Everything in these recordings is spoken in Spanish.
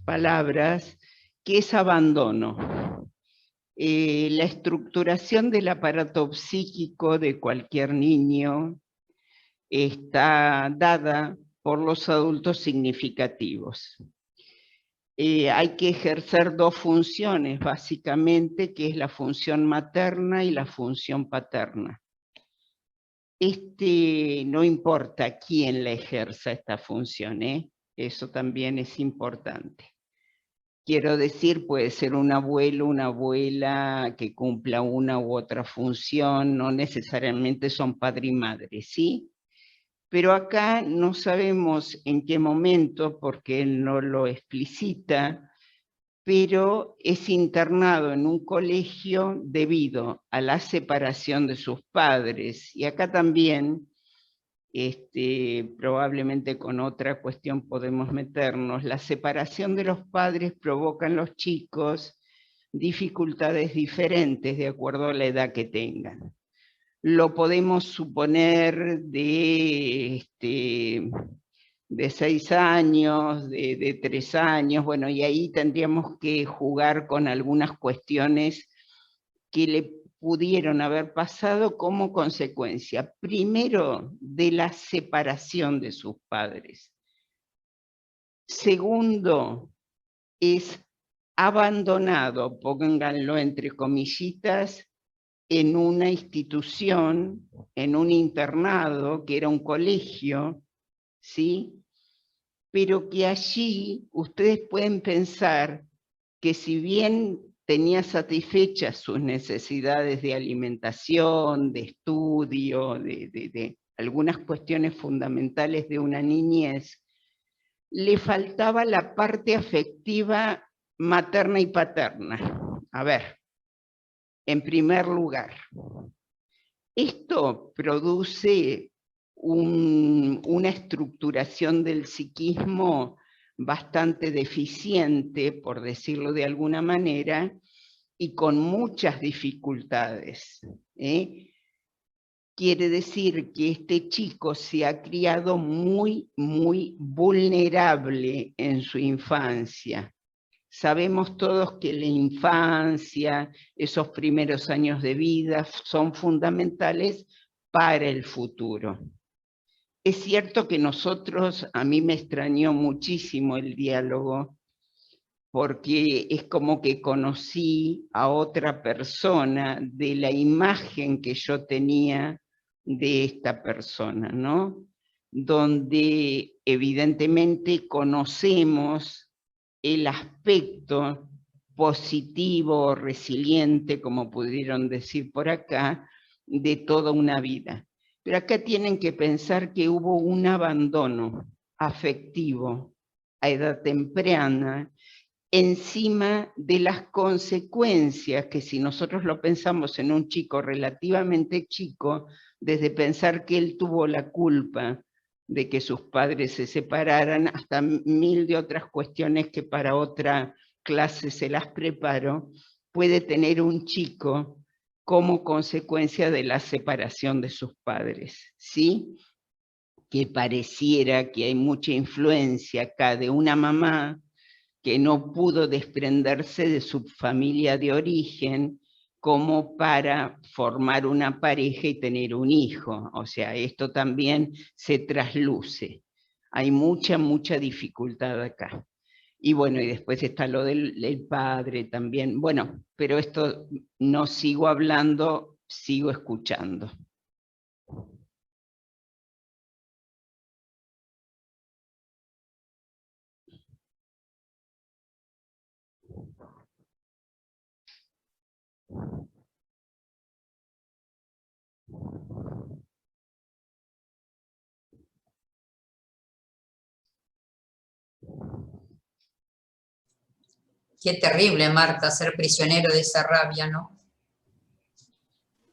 palabras, que es abandono. La estructuración del aparato psíquico de cualquier niño está dada por los adultos significativos. Hay que ejercer dos funciones, básicamente, que es la función materna y la función paterna. No importa quién la ejerza esta función, eso también es importante. Quiero decir, puede ser un abuelo, una abuela que cumpla una u otra función, no necesariamente son padre y madre, ¿sí? Pero acá no sabemos en qué momento, porque él no lo explicita, pero es internado en un colegio debido a la separación de sus padres. Y acá también, probablemente con otra cuestión podemos meternos, la separación de los padres provoca en los chicos dificultades diferentes de acuerdo a la edad que tengan. Lo podemos suponer de 6 años, de 3 años, bueno, y ahí tendríamos que jugar con algunas cuestiones que le pudieron haber pasado como consecuencia, primero, de la separación de sus padres. Segundo, es abandonado, pónganlo entre comillitas, en una institución, en un internado, que era un colegio, ¿sí? Pero que allí ustedes pueden pensar que si bien tenía satisfechas sus necesidades de alimentación, de estudio, de algunas cuestiones fundamentales de una niñez, le faltaba la parte afectiva materna y paterna. A ver, en primer lugar, esto produce una estructuración del psiquismo bastante deficiente, por decirlo de alguna manera, y con muchas dificultades. Quiere decir que este chico se ha criado muy, muy vulnerable en su infancia. Sabemos todos que la infancia, esos primeros años de vida, son fundamentales para el futuro. Es cierto que nosotros, a mí me extrañó muchísimo el diálogo, porque es como que conocí a otra persona de la imagen que yo tenía de esta persona, ¿no? Donde evidentemente conocemos el aspecto positivo, resiliente, como pudieron decir por acá, de toda una vida. Pero acá tienen que pensar que hubo un abandono afectivo a edad temprana, encima de las consecuencias que, si nosotros lo pensamos en un chico relativamente chico, desde pensar que él tuvo la culpa de que sus padres se separaran, hasta mil de otras cuestiones que para otra clase se las preparo, puede tener un chico como consecuencia de la separación de sus padres, ¿sí? Que pareciera que hay mucha influencia acá de una mamá que no pudo desprenderse de su familia de origen como para formar una pareja y tener un hijo. O sea, esto también se trasluce. Hay mucha, mucha dificultad acá. Y bueno, y después está lo del padre también. Bueno, pero esto no sigo hablando, sigo escuchando. Qué terrible, Marta, ser prisionero de esa rabia, ¿no?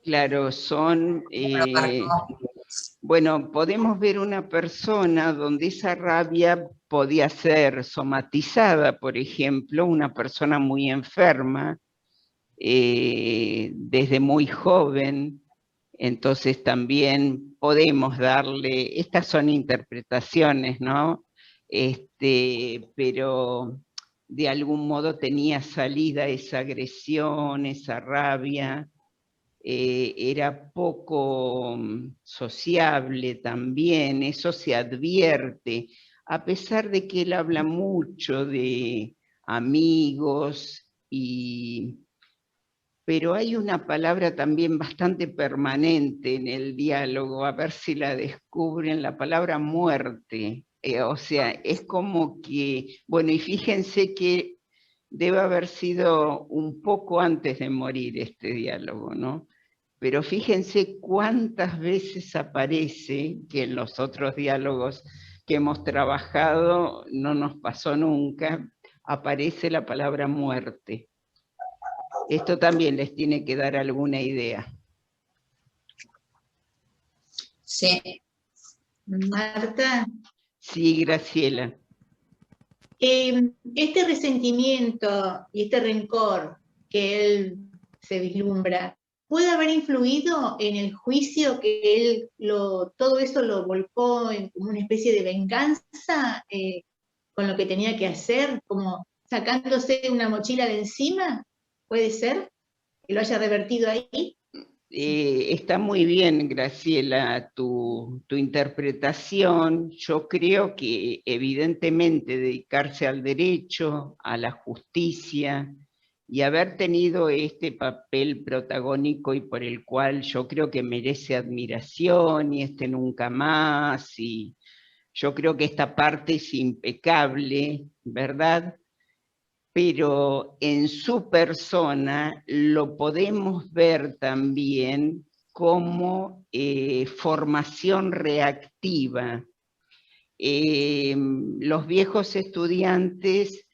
Claro, son... bueno, podemos ver una persona donde esa rabia podía ser somatizada, por ejemplo, una persona muy enferma, desde muy joven, entonces también podemos darle, estas son interpretaciones, ¿no? Pero de algún modo tenía salida esa agresión, esa rabia, era poco sociable también, eso se advierte, a pesar de que él habla mucho de amigos, pero hay una palabra también bastante permanente en el diálogo, a ver si la descubren, la palabra muerte. O sea, es como que, bueno, y fíjense que debe haber sido un poco antes de morir este diálogo, ¿no? Pero fíjense cuántas veces aparece, que en los otros diálogos que hemos trabajado no nos pasó nunca, aparece la palabra muerte. Esto también les tiene que dar alguna idea. Sí. Marta. Sí, Graciela. Este resentimiento y este rencor que él se vislumbra, ¿puede haber influido en el juicio que él todo eso lo volcó en como una especie de venganza con lo que tenía que hacer, como sacándose una mochila de encima? ¿Puede ser que lo haya revertido ahí? Está muy bien, Graciela, tu interpretación. Yo creo que evidentemente dedicarse al derecho, a la justicia, y haber tenido este papel protagónico y por el cual yo creo que merece admiración, y este nunca más, y yo creo que esta parte es impecable, ¿verdad? Pero en su persona lo podemos ver también como formación reactiva. Los viejos estudiantes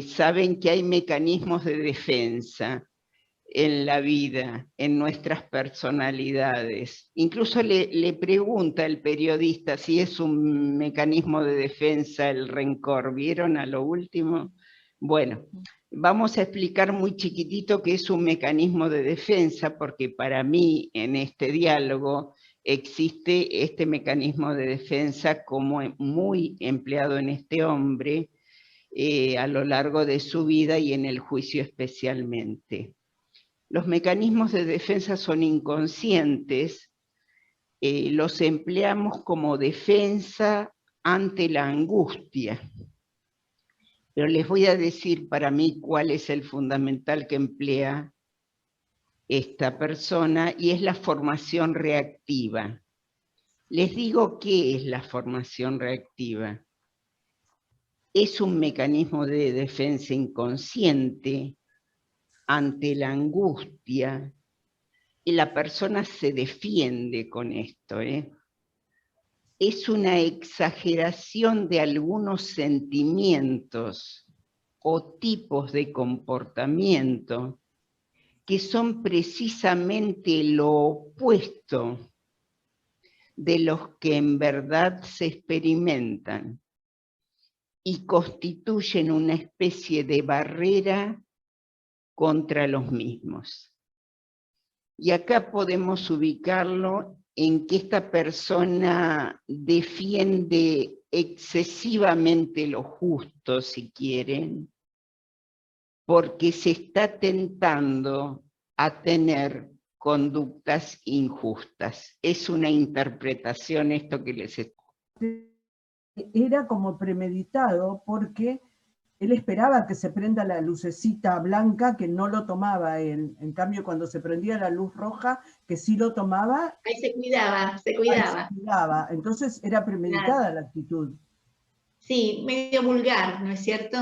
saben que hay mecanismos de defensa en la vida, en nuestras personalidades. Incluso le pregunta el periodista si es un mecanismo de defensa el rencor. ¿Vieron a lo último? Bueno, vamos a explicar muy chiquitito qué es un mecanismo de defensa, porque para mí en este diálogo existe este mecanismo de defensa como muy empleado en este hombre a lo largo de su vida y en el juicio especialmente. Los mecanismos de defensa son inconscientes, los empleamos como defensa ante la angustia. Pero les voy a decir para mí cuál es el fundamental que emplea esta persona, y es la formación reactiva. Les digo qué es la formación reactiva. Es un mecanismo de defensa inconsciente ante la angustia, y la persona se defiende con esto. Es una exageración de algunos sentimientos o tipos de comportamiento que son precisamente lo opuesto de los que en verdad se experimentan y constituyen una especie de barrera contra los mismos. Y acá podemos ubicarlo en que esta persona defiende excesivamente lo justo, si quieren, porque se está tentando a tener conductas injustas. Es una interpretación esto que les estoy. Era como premeditado porque él esperaba que se prenda la lucecita blanca, que no lo tomaba él. En cambio, cuando se prendía la luz roja, que sí lo tomaba. Ahí se cuidaba. Ahí se cuidaba. Entonces era premeditada, claro, la actitud. Sí, medio vulgar, ¿no es cierto?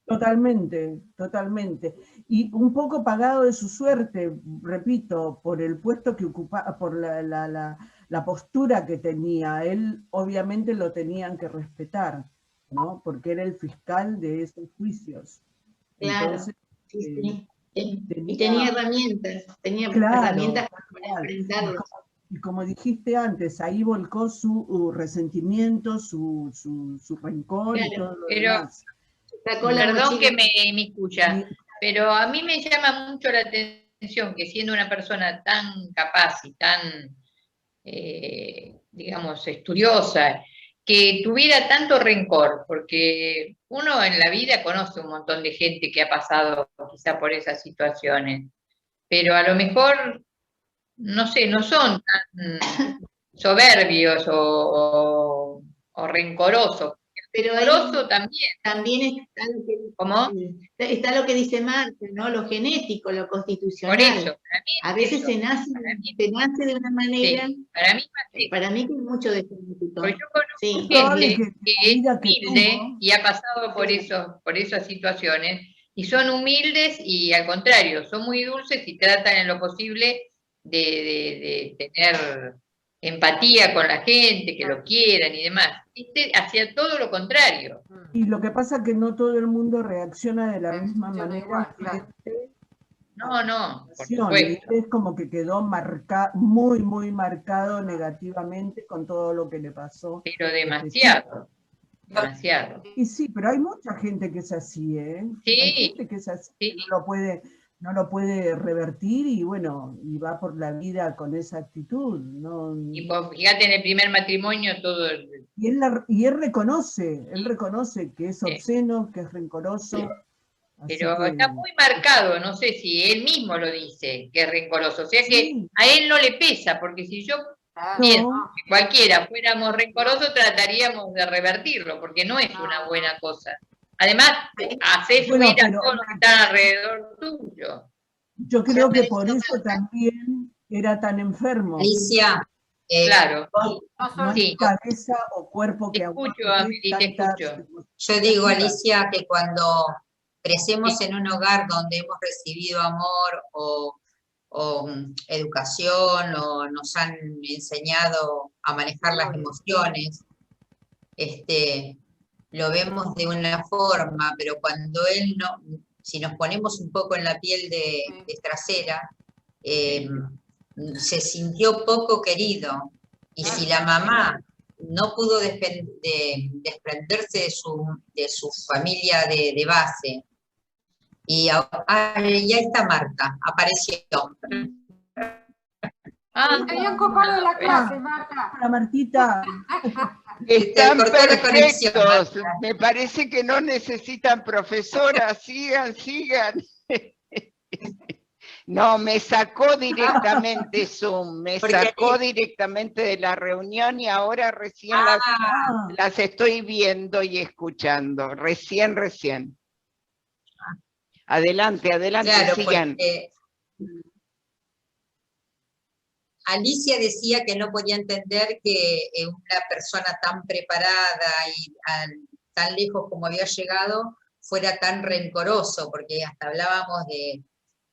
Totalmente, totalmente. Y un poco pagado de su suerte, repito, por el puesto que ocupaba, por la postura que tenía. Él obviamente lo tenían que respetar, ¿no? Porque era el fiscal de esos juicios. Claro, entonces, sí. Y tenía herramientas, claro, herramientas para enfrentarlos. Y como dijiste antes, ahí volcó su resentimiento, su rencor, claro, y todo lo demás. Perdón que me escucha, pero a mí me llama mucho la atención que siendo una persona tan capaz y tan, digamos, estudiosa, que tuviera tanto rencor, porque uno en la vida conoce un montón de gente que ha pasado quizá por esas situaciones, pero a lo mejor, no sé, no son tan soberbios o rencorosos. Pero Rencoroso también. también está lo que, ¿Cómo? está lo que dice Marta, ¿no? Lo genético, lo constitucional. Por eso, para mí A veces eso, se nace de una manera, sí, para mí sí. para mí que es mucho de genético. Porque yo conozco Sí. gente que es vida que humilde tuvo. y ha pasado por esas situaciones, y son humildes y al contrario, son muy dulces y tratan en lo posible de tener empatía con la gente, que lo quieran y demás. Este hacía todo lo contrario. Y lo que pasa es que no todo el mundo reacciona de la misma manera frente No, no, por y supuesto. es como que quedó muy, muy marcado negativamente con todo lo que le pasó. Pero demasiado, demasiado. Y sí, pero hay mucha gente que es así, ¿eh? Sí, Hay gente que es así, sí. que no lo puede revertir y bueno, y va por la vida con esa actitud. ¿No? Y pues, fíjate, en el primer matrimonio todo... Y él reconoce que es obsceno, que es rencoroso. Sí. Pero que, está muy marcado, no sé si él mismo lo dice, que es rencoroso. O sea que sí, a él no le pesa, porque si yo pienso que cualquiera fuéramos rencorosos, trataríamos de revertirlo, porque no es una buena cosa. Además, haces subir a todos los que están alrededor tuyo. Yo creo que por eso también era tan enfermo. Alicia, Claro. No Sí. es cabeza o cuerpo Te que escucho, aguante Amelie, te tantas escucho. yo digo, Alicia, que cuando crecemos en un hogar donde hemos recibido amor o educación o nos han enseñado a manejar las emociones, lo vemos de una forma, pero cuando él no, si nos ponemos un poco en la piel de trasera, se sintió poco querido, y si la mamá no pudo desprenderse de su familia de base, y ya está Marta, apareció. Habían copado la clase, Marta. Hola, Martita. Están cortó la conexión, perfectos. Marta. Me parece que no necesitan profesora. Sigan, sigan. No, me sacó directamente Zoom, me sacó directamente de la reunión y ahora recién las estoy viendo y escuchando. Recién. Adelante, Claro, sigan. Alicia decía que no podía entender que una persona tan preparada y tan lejos como había llegado fuera tan rencoroso, porque hasta hablábamos de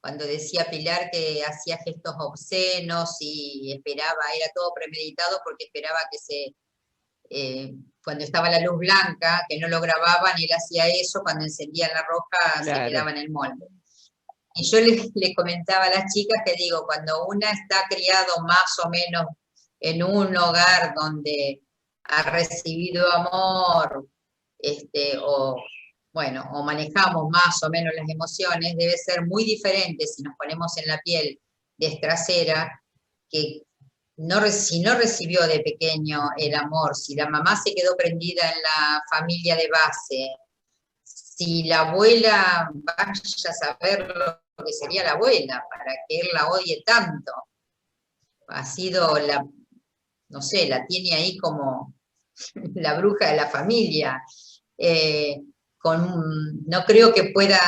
cuando decía Pilar que hacía gestos obscenos y esperaba, era todo premeditado porque esperaba que cuando estaba la luz blanca, que no lo grababan, él hacía eso, cuando encendían la roja se quedaba en el molde. Y yo le comentaba a las chicas que digo, cuando una está criado más o menos en un hogar donde ha recibido amor, o manejamos más o menos las emociones, debe ser muy diferente si nos ponemos en la piel de trasera, que si no recibió de pequeño el amor, si la mamá se quedó prendida en la familia de base, si la abuela, vaya a saber lo que sería la abuela, para que él la odie tanto. Ha sido no sé, la tiene ahí como la bruja de la familia. No creo que pueda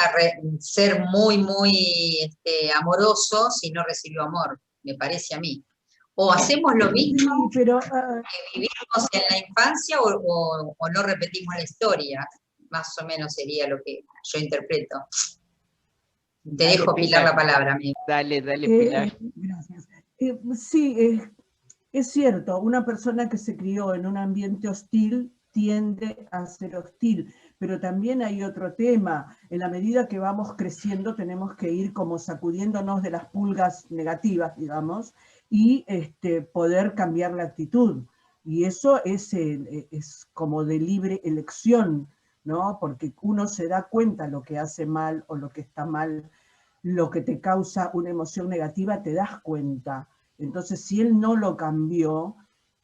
ser muy, muy amoroso si no recibió amor, me parece a mí. O hacemos lo mismo que vivimos en la infancia o no repetimos la historia. Más o menos sería lo que yo interpreto. Te dejo, Pilar, la palabra, amigo. Dale, Pilar. Gracias. Sí, es cierto, una persona que se crió en un ambiente hostil tiende a ser hostil, pero también hay otro tema. En la medida que vamos creciendo tenemos que ir como sacudiéndonos de las pulgas negativas, digamos, y poder cambiar la actitud. Y eso es como de libre elección, ¿no? Porque uno se da cuenta lo que hace mal o lo que está mal, lo que te causa una emoción negativa, te das cuenta. Entonces, si él no lo cambió,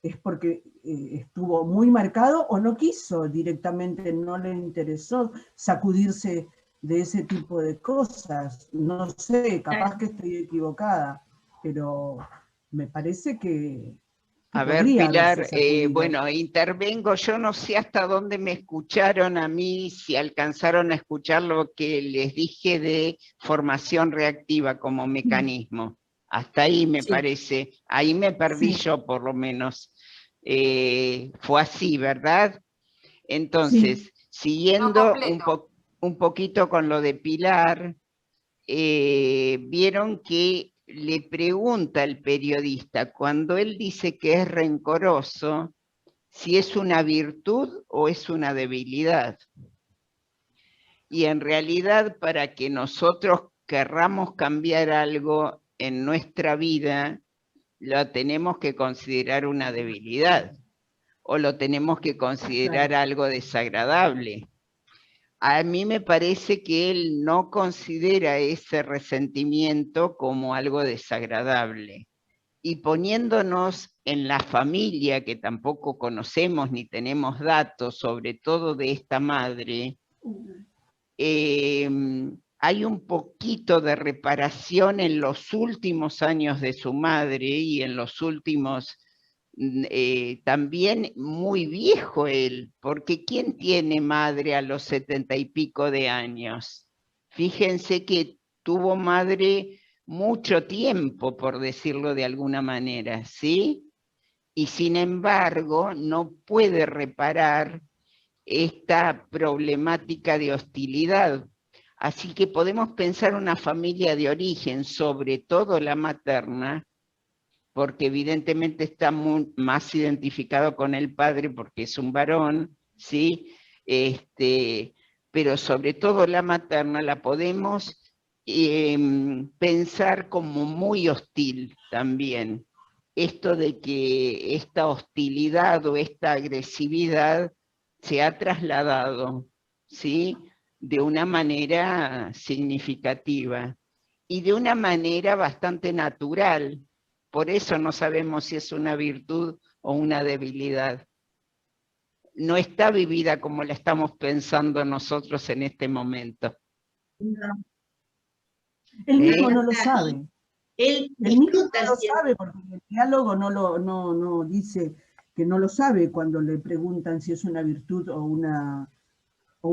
es porque estuvo muy marcado o no quiso directamente, no le interesó sacudirse de ese tipo de cosas. No sé, capaz que estoy equivocada, pero me parece que A ver, podría haberse Pilar, sacudido. bueno, intervengo. Yo no sé hasta dónde me escucharon a mí, si alcanzaron a escuchar lo que les dije de formación reactiva como mecanismo. Hasta ahí me Sí. parece, ahí me perdí Sí. yo por lo menos. Fue así, ¿verdad? Entonces, Sí. siguiendo completo. un poquito con lo de Pilar, vieron que le pregunta el periodista, cuando él dice que es rencoroso, si es una virtud o es una debilidad. Y en realidad, para que nosotros querramos cambiar algo en nuestra vida, lo tenemos que considerar una debilidad o lo tenemos que considerar algo desagradable. A mí me parece que él no considera ese resentimiento como algo desagradable. Y poniéndonos en la familia, que tampoco conocemos ni tenemos datos, sobre todo de esta madre, hay un poquito de reparación en los últimos años de su madre y en los últimos, también muy viejo él, porque ¿quién tiene madre a los 70 y pico de años? Fíjense que tuvo madre mucho tiempo, por decirlo de alguna manera, ¿sí? Y sin embargo no puede reparar esta problemática de hostilidad. Así que podemos pensar una familia de origen, sobre todo la materna, porque evidentemente está más identificado con el padre porque es un varón, ¿sí? Pero sobre todo la materna la podemos pensar como muy hostil también. Esto de que esta hostilidad o esta agresividad se ha trasladado, ¿sí? De una manera significativa y de una manera bastante natural. Por eso no sabemos si es una virtud o una debilidad. No está vivida como la estamos pensando nosotros en este momento. No. Él mismo ¿Eh? no lo sabe. Él Él mismo disfruta no lo siendo, sabe porque el diálogo no dice que no lo sabe cuando le preguntan si es una virtud o una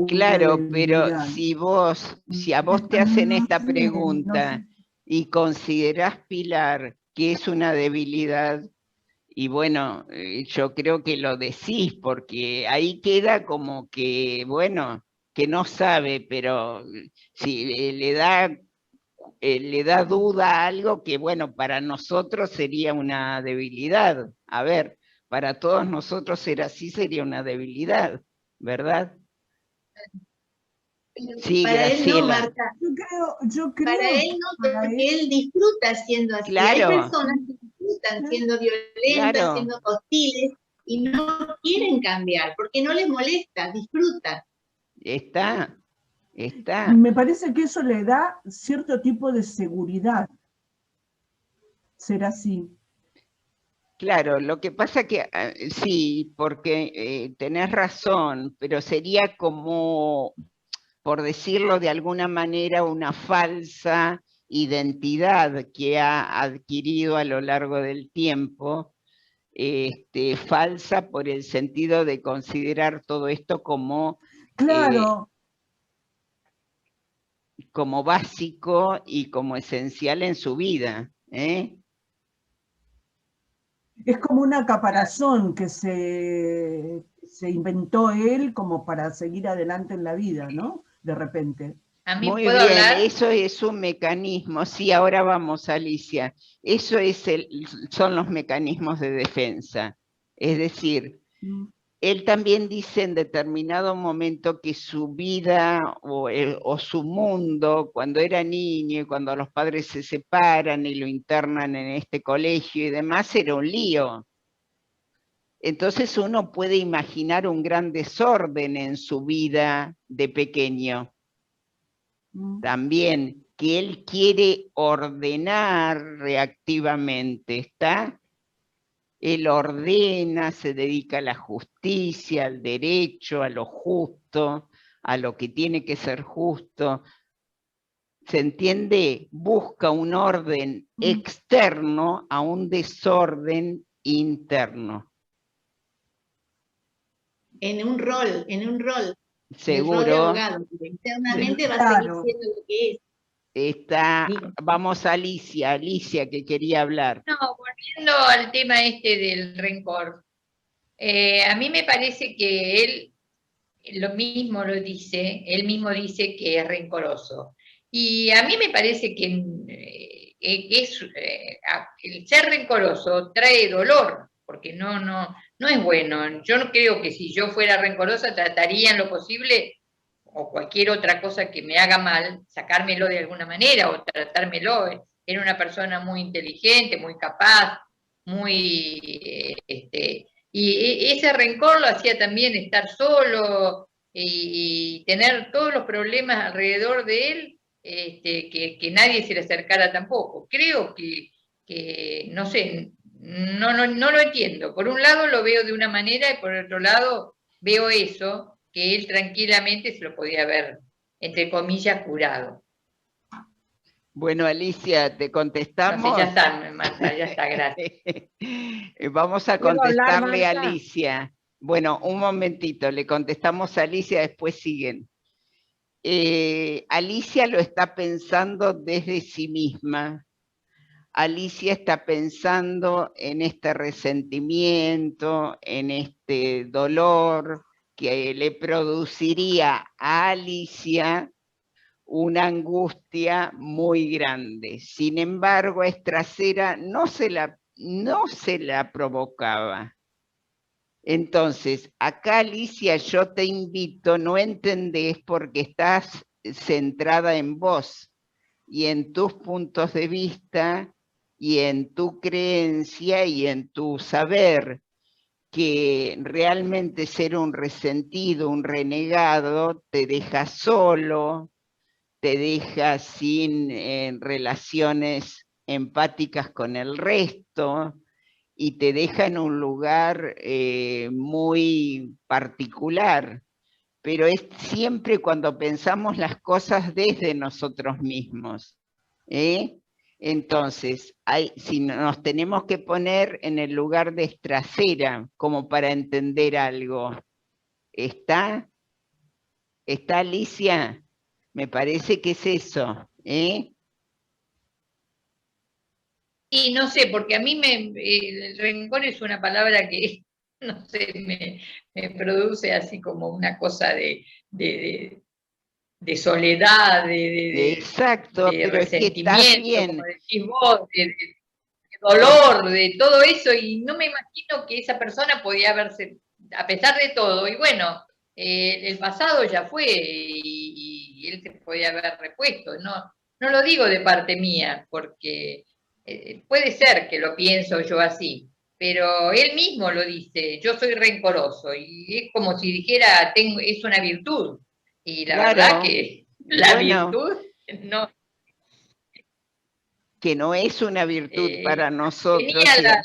Claro, pero debilidad. si a vos te hacen esta pregunta y considerás, Pilar, que es una debilidad, y bueno, yo creo que lo decís, porque ahí queda como que, bueno, que no sabe, pero si le da duda a algo que, bueno, para nosotros sería una debilidad. A ver, para todos nosotros ser así sería una debilidad, ¿verdad? pero Sí, para él no, Graciela. Marta. Yo Para creo él que no, para porque él, él disfruta siendo así. Hay Claro, personas que disfrutan siendo violentas, claro, siendo hostiles y no quieren cambiar porque no les molesta, disfrutan. está. me parece que eso le da cierto tipo de seguridad, ser así. Claro, lo que pasa que sí, porque tenés razón, pero sería como, por decirlo de alguna manera, una falsa identidad que ha adquirido a lo largo del tiempo, falsa por el sentido de considerar todo esto como, Claro, como básico y como esencial en su vida. es como una caparazón que se inventó él como para seguir adelante en la vida, ¿no? De repente. A mí Muy puedo bien, hablar. eso es un mecanismo. Sí, ahora vamos, Alicia. Eso son los mecanismos de defensa. Es decir, él también dice en determinado momento que su vida o su mundo, cuando era niño y cuando los padres se separan y lo internan en este colegio y demás, era un lío. Entonces uno puede imaginar un gran desorden en su vida de pequeño. También que él quiere ordenar reactivamente, ¿está? Él ordena, se dedica a la justicia, al derecho, a lo justo, a lo que tiene que ser justo. ¿Se entiende? Busca un orden externo a un desorden interno. En un rol, en un rol. Seguro. El rol de abogado, internamente va a seguir siendo lo que es. Está, Bien. vamos a Alicia, que quería hablar. No, volviendo al tema este del rencor. A mí me parece que él lo mismo lo dice, él mismo dice que es rencoroso. Y a mí me parece que el ser rencoroso trae dolor, porque no es bueno. Yo no creo que si yo fuera rencorosa trataría en lo posible, o cualquier otra cosa que me haga mal, sacármelo de alguna manera o tratármelo. Era una persona muy inteligente, muy capaz, muy... y ese rencor lo hacía también estar solo y tener todos los problemas alrededor de él, que nadie se le acercara tampoco. Creo que no sé, no lo entiendo. Por un lado lo veo de una manera y por otro lado veo eso, que él tranquilamente se lo podía haber, entre comillas, curado. Bueno, Alicia, te contestamos. No sé, ya está, Marta, ya está, gracias. Vamos a ¿Puedo hablar, contestarle a Marta? Alicia. Bueno, un momentito, le contestamos a Alicia, después siguen. Alicia lo está pensando desde sí misma. Alicia está pensando en este resentimiento, en este dolor que le produciría a Alicia una angustia muy grande. Sin embargo, a Estracera no se la provocaba. Entonces, acá, Alicia, yo te invito, no entendés porque estás centrada en vos y en tus puntos de vista y en tu creencia y en tu saber, que realmente ser un resentido, un renegado, te deja solo, te deja sin relaciones empáticas con el resto y te deja en un lugar muy particular. Pero es siempre cuando pensamos las cosas desde nosotros mismos. Entonces, si nos tenemos que poner en el lugar de Estracera como para entender algo, ¿está Alicia? Me parece que es eso, Y no sé, porque a mí el rencor es una palabra que, no sé, me produce así como una cosa de soledad, Exacto, de pero es que está resentimiento, como bien. decís vos, de dolor, de todo eso, y no me imagino que esa persona podía haberse, a pesar de todo, y bueno, el pasado ya fue y él se podía haber repuesto. No lo digo de parte mía, porque puede ser que lo pienso yo así, pero él mismo lo dice, yo soy rencoroso, y es como si dijera, es una virtud, y la Claro. verdad que la Bueno, virtud no. que no es una virtud para nosotros. Tenía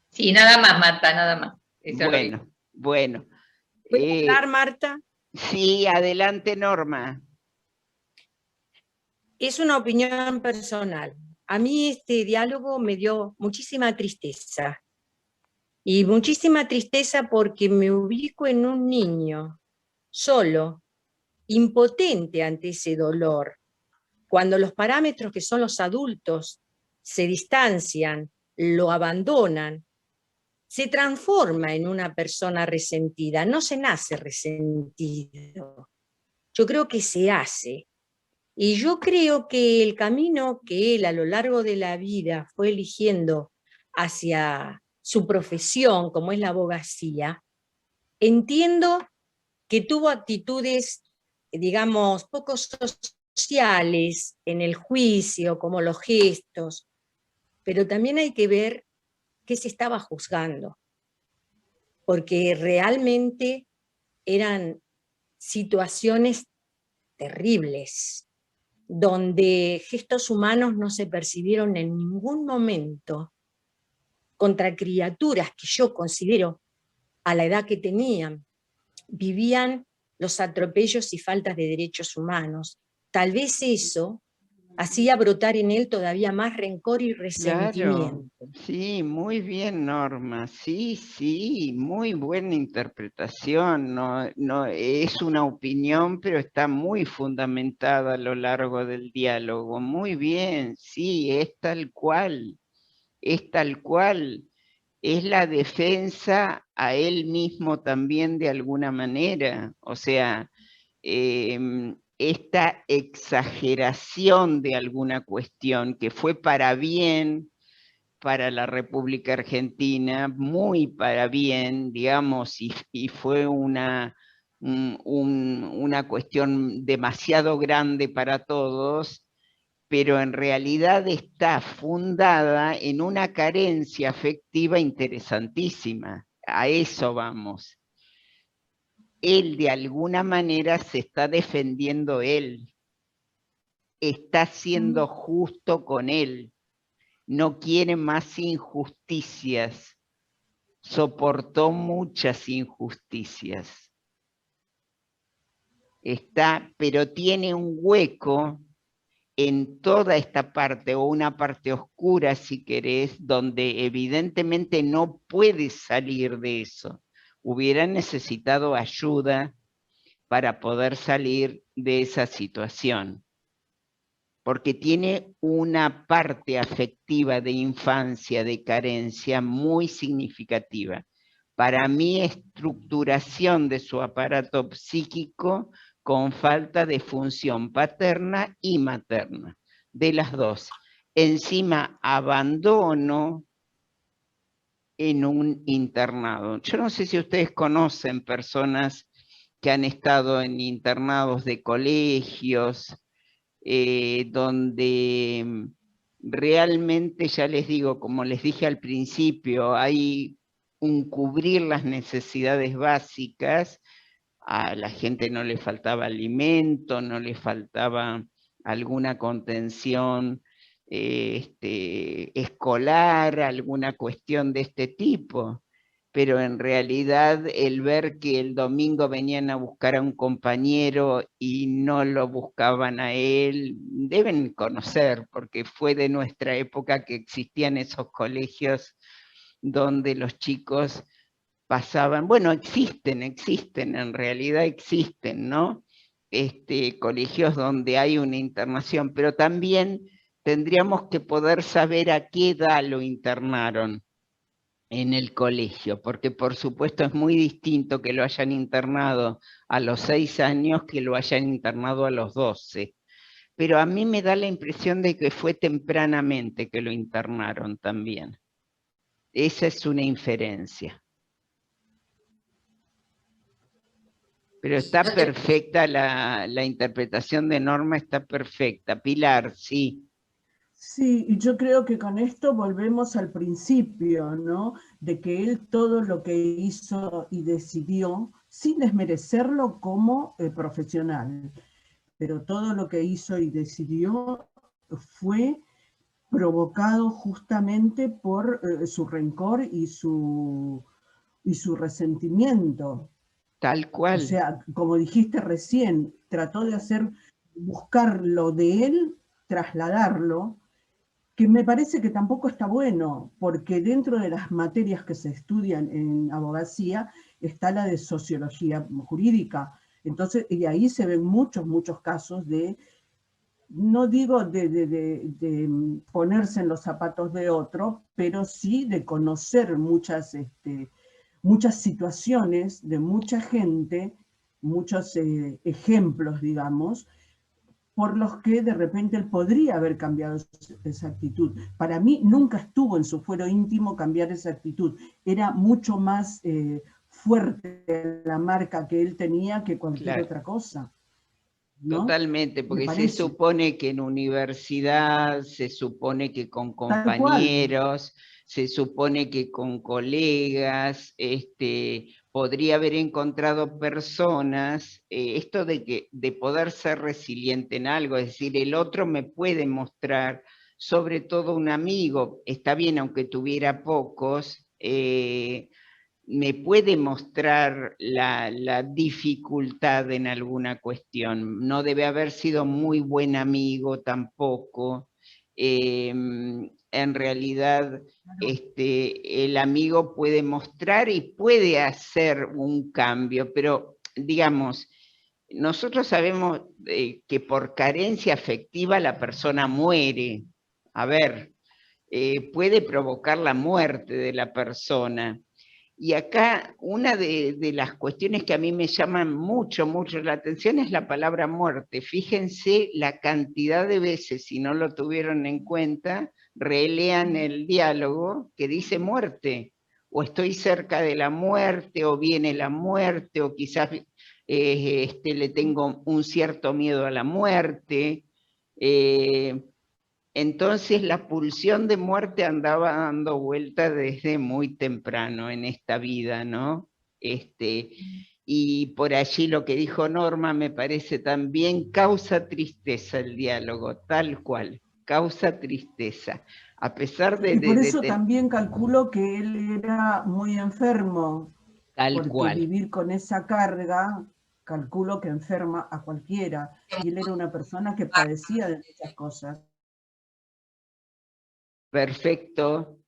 Sí, nada más, Marta, nada más. Eso Bueno. ¿Puedo hablar, Marta? Sí, adelante, Norma. Es una opinión personal. A mí este diálogo me dio muchísima tristeza. Y muchísima tristeza porque me ubico en un niño, solo, impotente ante ese dolor. Cuando los parámetros que son los adultos se distancian, lo abandonan, se transforma en una persona resentida. No se nace resentido. Yo creo que se hace. Y yo creo que el camino que él a lo largo de la vida fue eligiendo hacia su profesión, como es la abogacía, entiendo que tuvo actitudes, digamos, poco sociales en el juicio, como los gestos, pero también hay que ver qué se estaba juzgando, porque realmente eran situaciones terribles. donde gestos humanos no se percibieron en ningún momento, contra criaturas que yo considero, a la edad que tenían, vivían los atropellos y faltas de derechos humanos. Tal vez eso hacía brotar en él todavía más rencor y resentimiento. Claro, sí, muy bien, Norma. Sí, sí, muy buena interpretación. No, no, es una opinión, pero está muy fundamentada a lo largo del diálogo. Muy bien, sí, es tal cual. Es tal cual. Es la defensa a él mismo también de alguna manera. O sea, esta exageración de alguna cuestión que fue para bien para la República Argentina, muy para bien, digamos, y fue una cuestión demasiado grande para todos, pero en realidad está fundada en una carencia afectiva interesantísima. A eso vamos. Él de alguna manera se está defendiendo él, está siendo justo con él, no quiere más injusticias, soportó muchas injusticias. Pero tiene un hueco en toda esta parte, o una parte oscura si querés, donde evidentemente no puede salir de eso. Hubiera necesitado ayuda para poder salir de esa situación, porque tiene una parte afectiva de infancia, de carencia muy significativa. Para mi estructuración de su aparato psíquico con falta de función paterna y materna, de las dos. Encima, abandono en un internado. Yo no sé si ustedes conocen personas que han estado en internados de colegios, donde realmente, ya les digo, como les dije al principio, hay un cubrir las necesidades básicas. A la gente no le faltaba alimento, no le faltaba alguna contención escolar, alguna cuestión de este tipo, pero en realidad el ver que el domingo venían a buscar a un compañero y no lo buscaban a él, deben conocer, porque fue de nuestra época que existían esos colegios donde los chicos pasaban, bueno, existen, en realidad existen, ¿no? Colegios donde hay una internación, pero también tendríamos que poder saber a qué edad lo internaron en el colegio, porque por supuesto es muy distinto que lo hayan internado a los 6 años que lo hayan internado a los 12. Pero a mí me da la impresión de que fue tempranamente que lo internaron también. Esa es una inferencia. Pero está perfecta la interpretación de Norma, está perfecta. Pilar, sí. Sí, y yo creo que con esto volvemos al principio, ¿no? De que él todo lo que hizo y decidió, sin desmerecerlo como profesional, pero todo lo que hizo y decidió fue provocado justamente por su rencor y su resentimiento. Tal cual. O sea, como dijiste recién, trató de buscar lo de él, trasladarlo, que me parece que tampoco está bueno, porque dentro de las materias que se estudian en abogacía está la de sociología jurídica. Entonces, y ahí se ven muchos casos de, no digo de ponerse en los zapatos de otro, pero sí de conocer muchas situaciones de mucha gente, muchos ejemplos, digamos, por los que de repente él podría haber cambiado esa actitud. Para mí nunca estuvo en su fuero íntimo cambiar esa actitud. Era mucho más fuerte la marca que él tenía que cualquier otra cosa, ¿no? Totalmente, porque se supone que en universidad, se supone que con compañeros, se supone que con colegas, podría haber encontrado personas, esto de poder ser resiliente en algo, es decir, el otro me puede mostrar, sobre todo un amigo, está bien aunque tuviera pocos, me puede mostrar la dificultad en alguna cuestión. No debe haber sido muy buen amigo tampoco. En realidad, el amigo puede mostrar y puede hacer un cambio, pero digamos, nosotros sabemos que por carencia afectiva la persona muere. A ver, puede provocar la muerte de la persona. Y acá una de las cuestiones que a mí me llaman mucho la atención es la palabra muerte. Fíjense la cantidad de veces, si no lo tuvieron en cuenta, relean el diálogo que dice muerte. O estoy cerca de la muerte, o viene la muerte, o quizás le tengo un cierto miedo a la muerte. Entonces la pulsión de muerte andaba dando vuelta desde muy temprano en esta vida, ¿no? Y por allí lo que dijo Norma me parece también causa tristeza el diálogo, tal cual, causa tristeza. A pesar de... Y por eso también calculo que él era muy enfermo, porque cual. vivir con esa carga, calculo que enferma a cualquiera, y él era una persona que padecía de muchas cosas. Perfecto.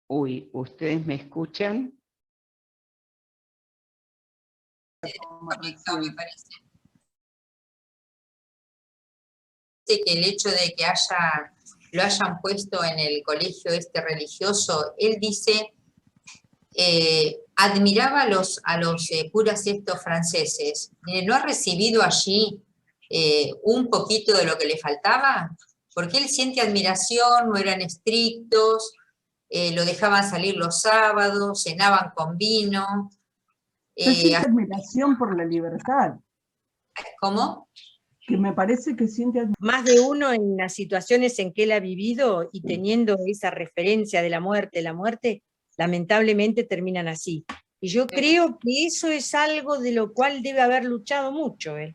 Uy, ¿ustedes me escuchan? Conectado, me parece. Que el hecho de que lo hayan puesto en el colegio religioso, él dice, admiraba a los curas estos franceses. ¿No ha recibido allí un poquito de lo que le faltaba? Porque él siente admiración, no eran estrictos, lo dejaban salir los sábados, cenaban con vino. Siente admiración por la libertad. ¿Cómo? Que me parece que siente más de uno en las situaciones en que él ha vivido y teniendo esa referencia de la muerte, lamentablemente terminan así. Y yo creo que eso es algo de lo cual debe haber luchado mucho él.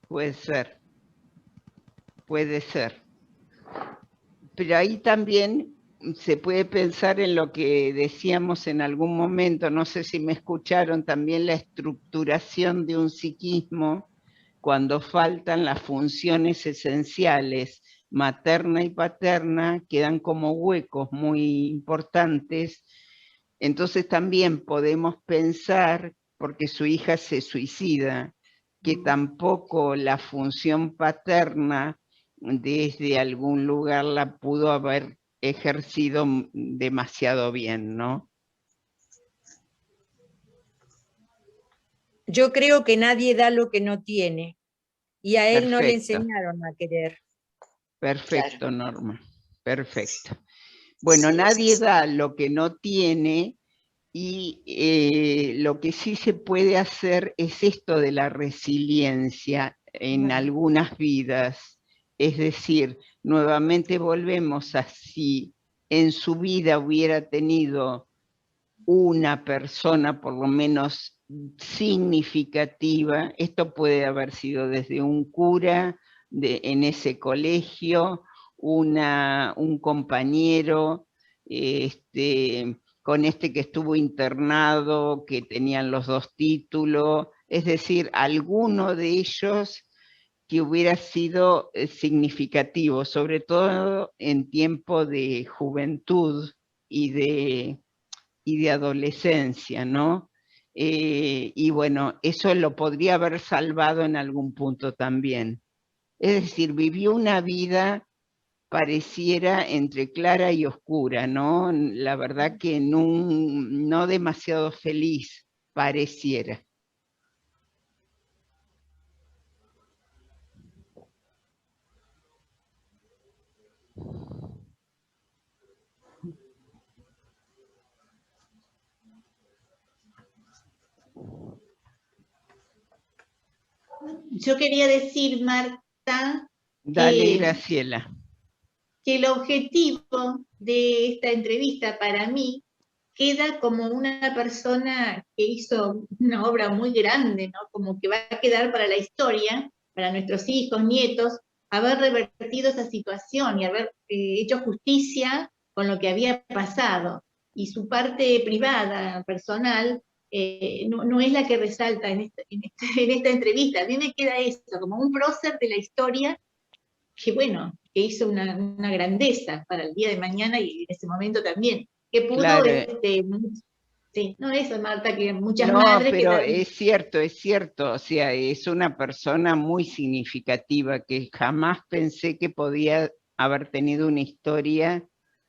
Puede ser. Pero ahí también se puede pensar en lo que decíamos en algún momento, no sé si me escucharon, también la estructuración de un psiquismo cuando faltan las funciones esenciales, materna y paterna, quedan como huecos muy importantes. Entonces también podemos pensar, porque su hija se suicida, que tampoco la función paterna desde algún lugar la pudo haber ejercido demasiado bien, ¿no? Yo creo que nadie da lo que no tiene, y a él Perfecto. no le enseñaron a querer. Perfecto, claro. Norma, perfecto. Bueno, nadie da lo que no tiene, y lo que sí se puede hacer es esto de la resiliencia en algunas vidas. Es decir, nuevamente volvemos a si en su vida hubiera tenido una persona por lo menos significativa, esto puede haber sido desde un cura en ese colegio, un compañero, con que estuvo internado, que tenían los 2 títulos, es decir, alguno de ellos que hubiera sido significativo, sobre todo en tiempo de juventud y de adolescencia, ¿no? Y bueno, eso lo podría haber salvado en algún punto también. Es decir, vivió una vida pareciera entre clara y oscura, ¿no? La verdad que no demasiado feliz, pareciera. Yo quería decir, Marta, Dale, Graciela. que el objetivo de esta entrevista para mí queda como una persona que hizo una obra muy grande, ¿no? Como que va a quedar para la historia, para nuestros hijos, nietos, haber revertido esa situación y haber hecho justicia con lo que había pasado. Y su parte privada, personal, no es la que resalta en esta entrevista. A mí me queda eso, como un prócer de la historia que, bueno, que hizo una grandeza para el día de mañana y en ese momento también, que pudo, Claro. Sí, no eso, Marta, que muchas No, madres pero quedaron... es cierto, o sea, es una persona muy significativa que jamás pensé que podía haber tenido una historia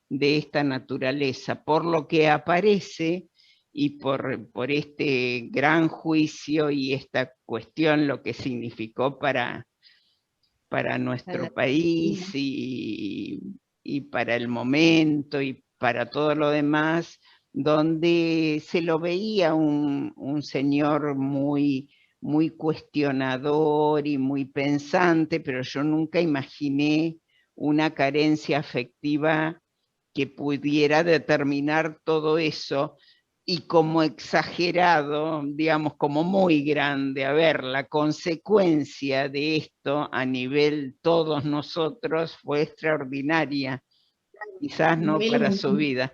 de esta naturaleza, por lo que aparece y por este gran juicio y esta cuestión, lo que significó para nuestro país y para el momento y para todo lo demás, donde se lo veía un señor muy, muy cuestionador y muy pensante, pero yo nunca imaginé una carencia afectiva que pudiera determinar todo eso, y como exagerado, digamos, como muy grande. A ver, la consecuencia de esto a nivel todos nosotros fue extraordinaria, quizás no para su vida.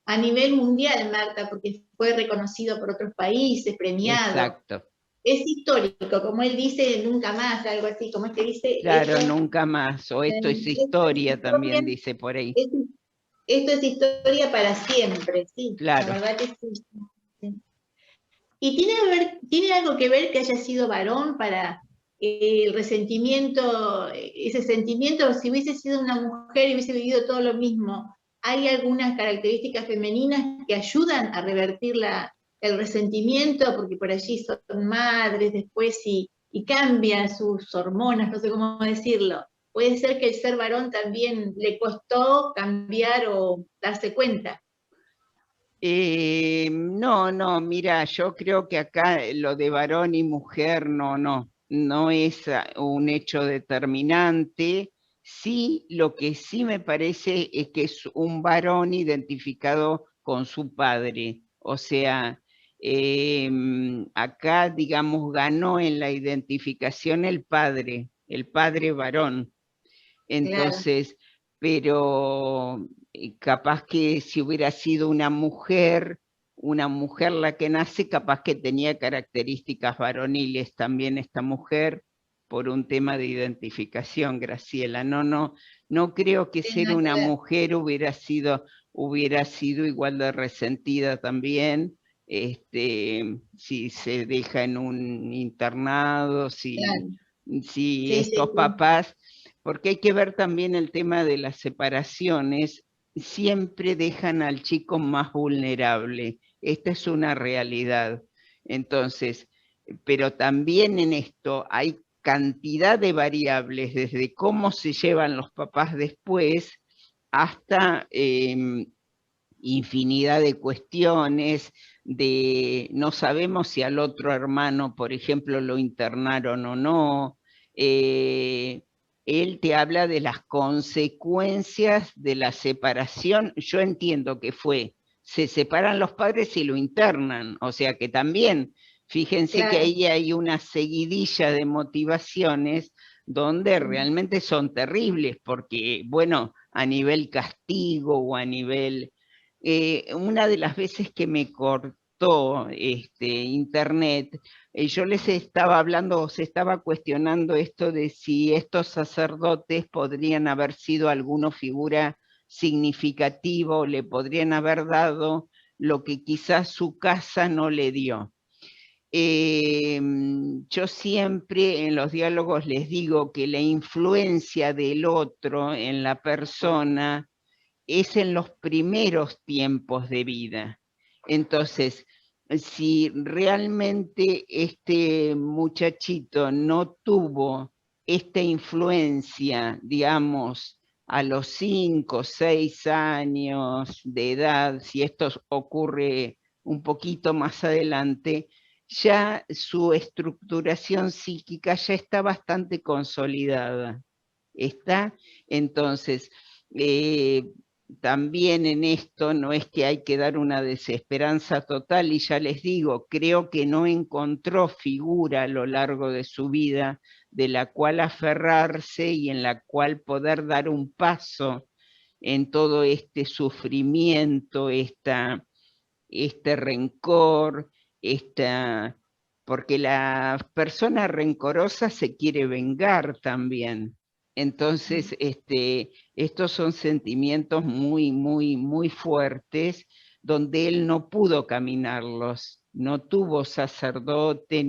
A nivel mundial, Marta, porque fue reconocido por otros países, premiado. Exacto. Es histórico, como él dice, nunca más, algo así, como este dice. Claro, nunca más, o esto es historia también, dice por ahí. Esto es historia para siempre, sí, claro. La verdad que sí. ¿Y tiene algo que ver que haya sido varón para el resentimiento, ese sentimiento? Si hubiese sido una mujer y hubiese vivido todo lo mismo, ¿hay algunas características femeninas que ayudan a revertir el resentimiento? Porque por allí son madres después y cambian sus hormonas, no sé cómo decirlo. Puede ser que el ser varón también le costó cambiar o darse cuenta. No, mira, yo creo que acá lo de varón y mujer no es un hecho determinante. Sí, lo que sí me parece es que es un varón identificado con su padre. O sea, acá, digamos, ganó en la identificación el padre varón. Entonces, claro. Pero capaz que si hubiera sido una mujer la que nace, capaz que tenía características varoniles también esta mujer, por un tema de identificación, Graciela. No creo que ser una mujer hubiera sido igual de resentida también, si se deja en un internado, si estos papás... Porque hay que ver también el tema de las separaciones, siempre dejan al chico más vulnerable. Esta es una realidad. Entonces, pero también en esto hay cantidad de variables, desde cómo se llevan los papás después hasta infinidad de cuestiones, no sabemos si al otro hermano, por ejemplo, lo internaron o no. Él te habla de las consecuencias de la separación. Yo entiendo que se separan los padres y lo internan, o sea que también, fíjense que ahí hay una seguidilla de motivaciones donde realmente son terribles, porque, bueno, a nivel castigo o a nivel... una de las veces que me cortó internet, yo les estaba hablando, se estaba cuestionando esto de si estos sacerdotes podrían haber sido alguna figura significativa o le podrían haber dado lo que quizás su casa no le dio. Yo siempre en los diálogos les digo que la influencia del otro en la persona es en los primeros tiempos de vida. Entonces, si realmente este muchachito no tuvo esta influencia, digamos, a los 5 o 6 años de edad, si esto ocurre un poquito más adelante, ya su estructuración psíquica ya está bastante consolidada. ¿Está? Entonces, también en esto no es que hay que dar una desesperanza total, y ya les digo, creo que no encontró figura a lo largo de su vida de la cual aferrarse y en la cual poder dar un paso en todo este sufrimiento, este rencor, porque la persona rencorosa se quiere vengar también. Entonces, estos son sentimientos muy, muy, muy fuertes, donde él no pudo caminarlos, no tuvo sacerdote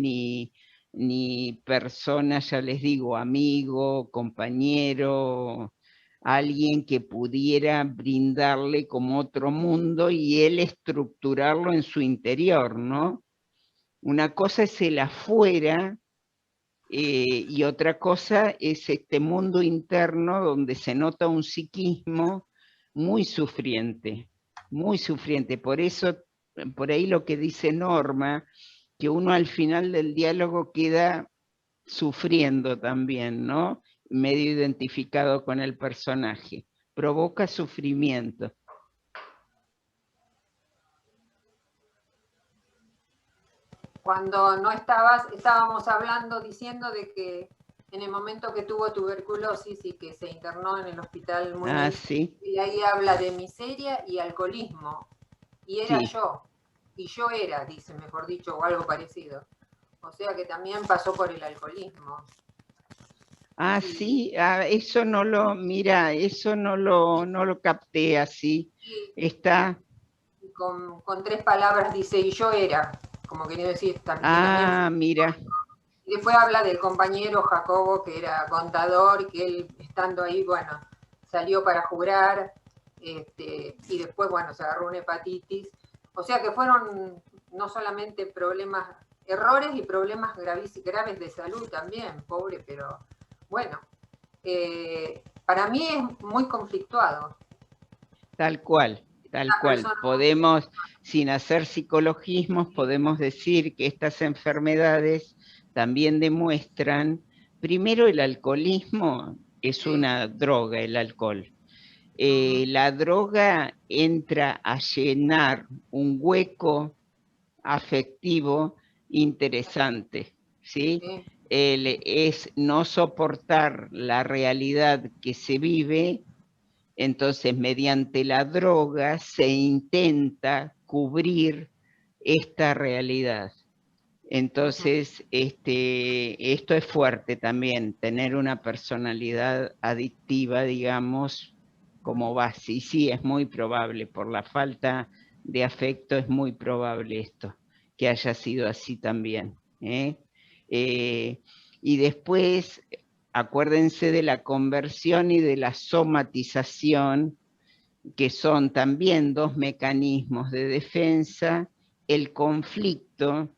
ni persona, ya les digo, amigo, compañero, alguien que pudiera brindarle como otro mundo y él estructurarlo en su interior, ¿no? Una cosa es el afuera, y otra cosa es este mundo interno donde se nota un psiquismo muy sufriente, muy sufriente. Por eso, por ahí lo que dice Norma, que uno al final del diálogo queda sufriendo también, ¿no? Medio identificado con el personaje. Provoca sufrimiento. Cuando no estábamos hablando, diciendo de que en el momento que tuvo tuberculosis y que se internó en el hospital Sí. y ahí habla de miseria y alcoholismo. Y era Sí. yo. Y yo era, dice, mejor dicho, o algo parecido. O sea que también pasó por el alcoholismo. Sí, eso no lo, mira, eso no lo capté así. Sí. Está. Con 3 palabras dice, y yo era, como quería decir, también. Mira. Y después habla del compañero Jacobo, que era contador, que él, estando ahí, bueno, salió para jurar, y después, bueno, se agarró una hepatitis. O sea que fueron no solamente problemas, errores y problemas graves de salud también, pobre, pero bueno, para mí es muy conflictuado. Tal cual, tal cual. Podemos, sin hacer psicologismos, podemos decir que estas enfermedades también demuestran, primero, el alcoholismo es una droga, el alcohol. La droga entra a llenar un hueco afectivo interesante, ¿sí? Es no soportar la realidad que se vive. Entonces, mediante la droga se intenta cubrir esta realidad. Entonces, esto es fuerte también, tener una personalidad adictiva, digamos, como base. Y sí, es muy probable, por la falta de afecto, es muy probable esto, que haya sido así también. Y después, acuérdense de la conversión y de la somatización, que son también 2 mecanismos de defensa. El conflicto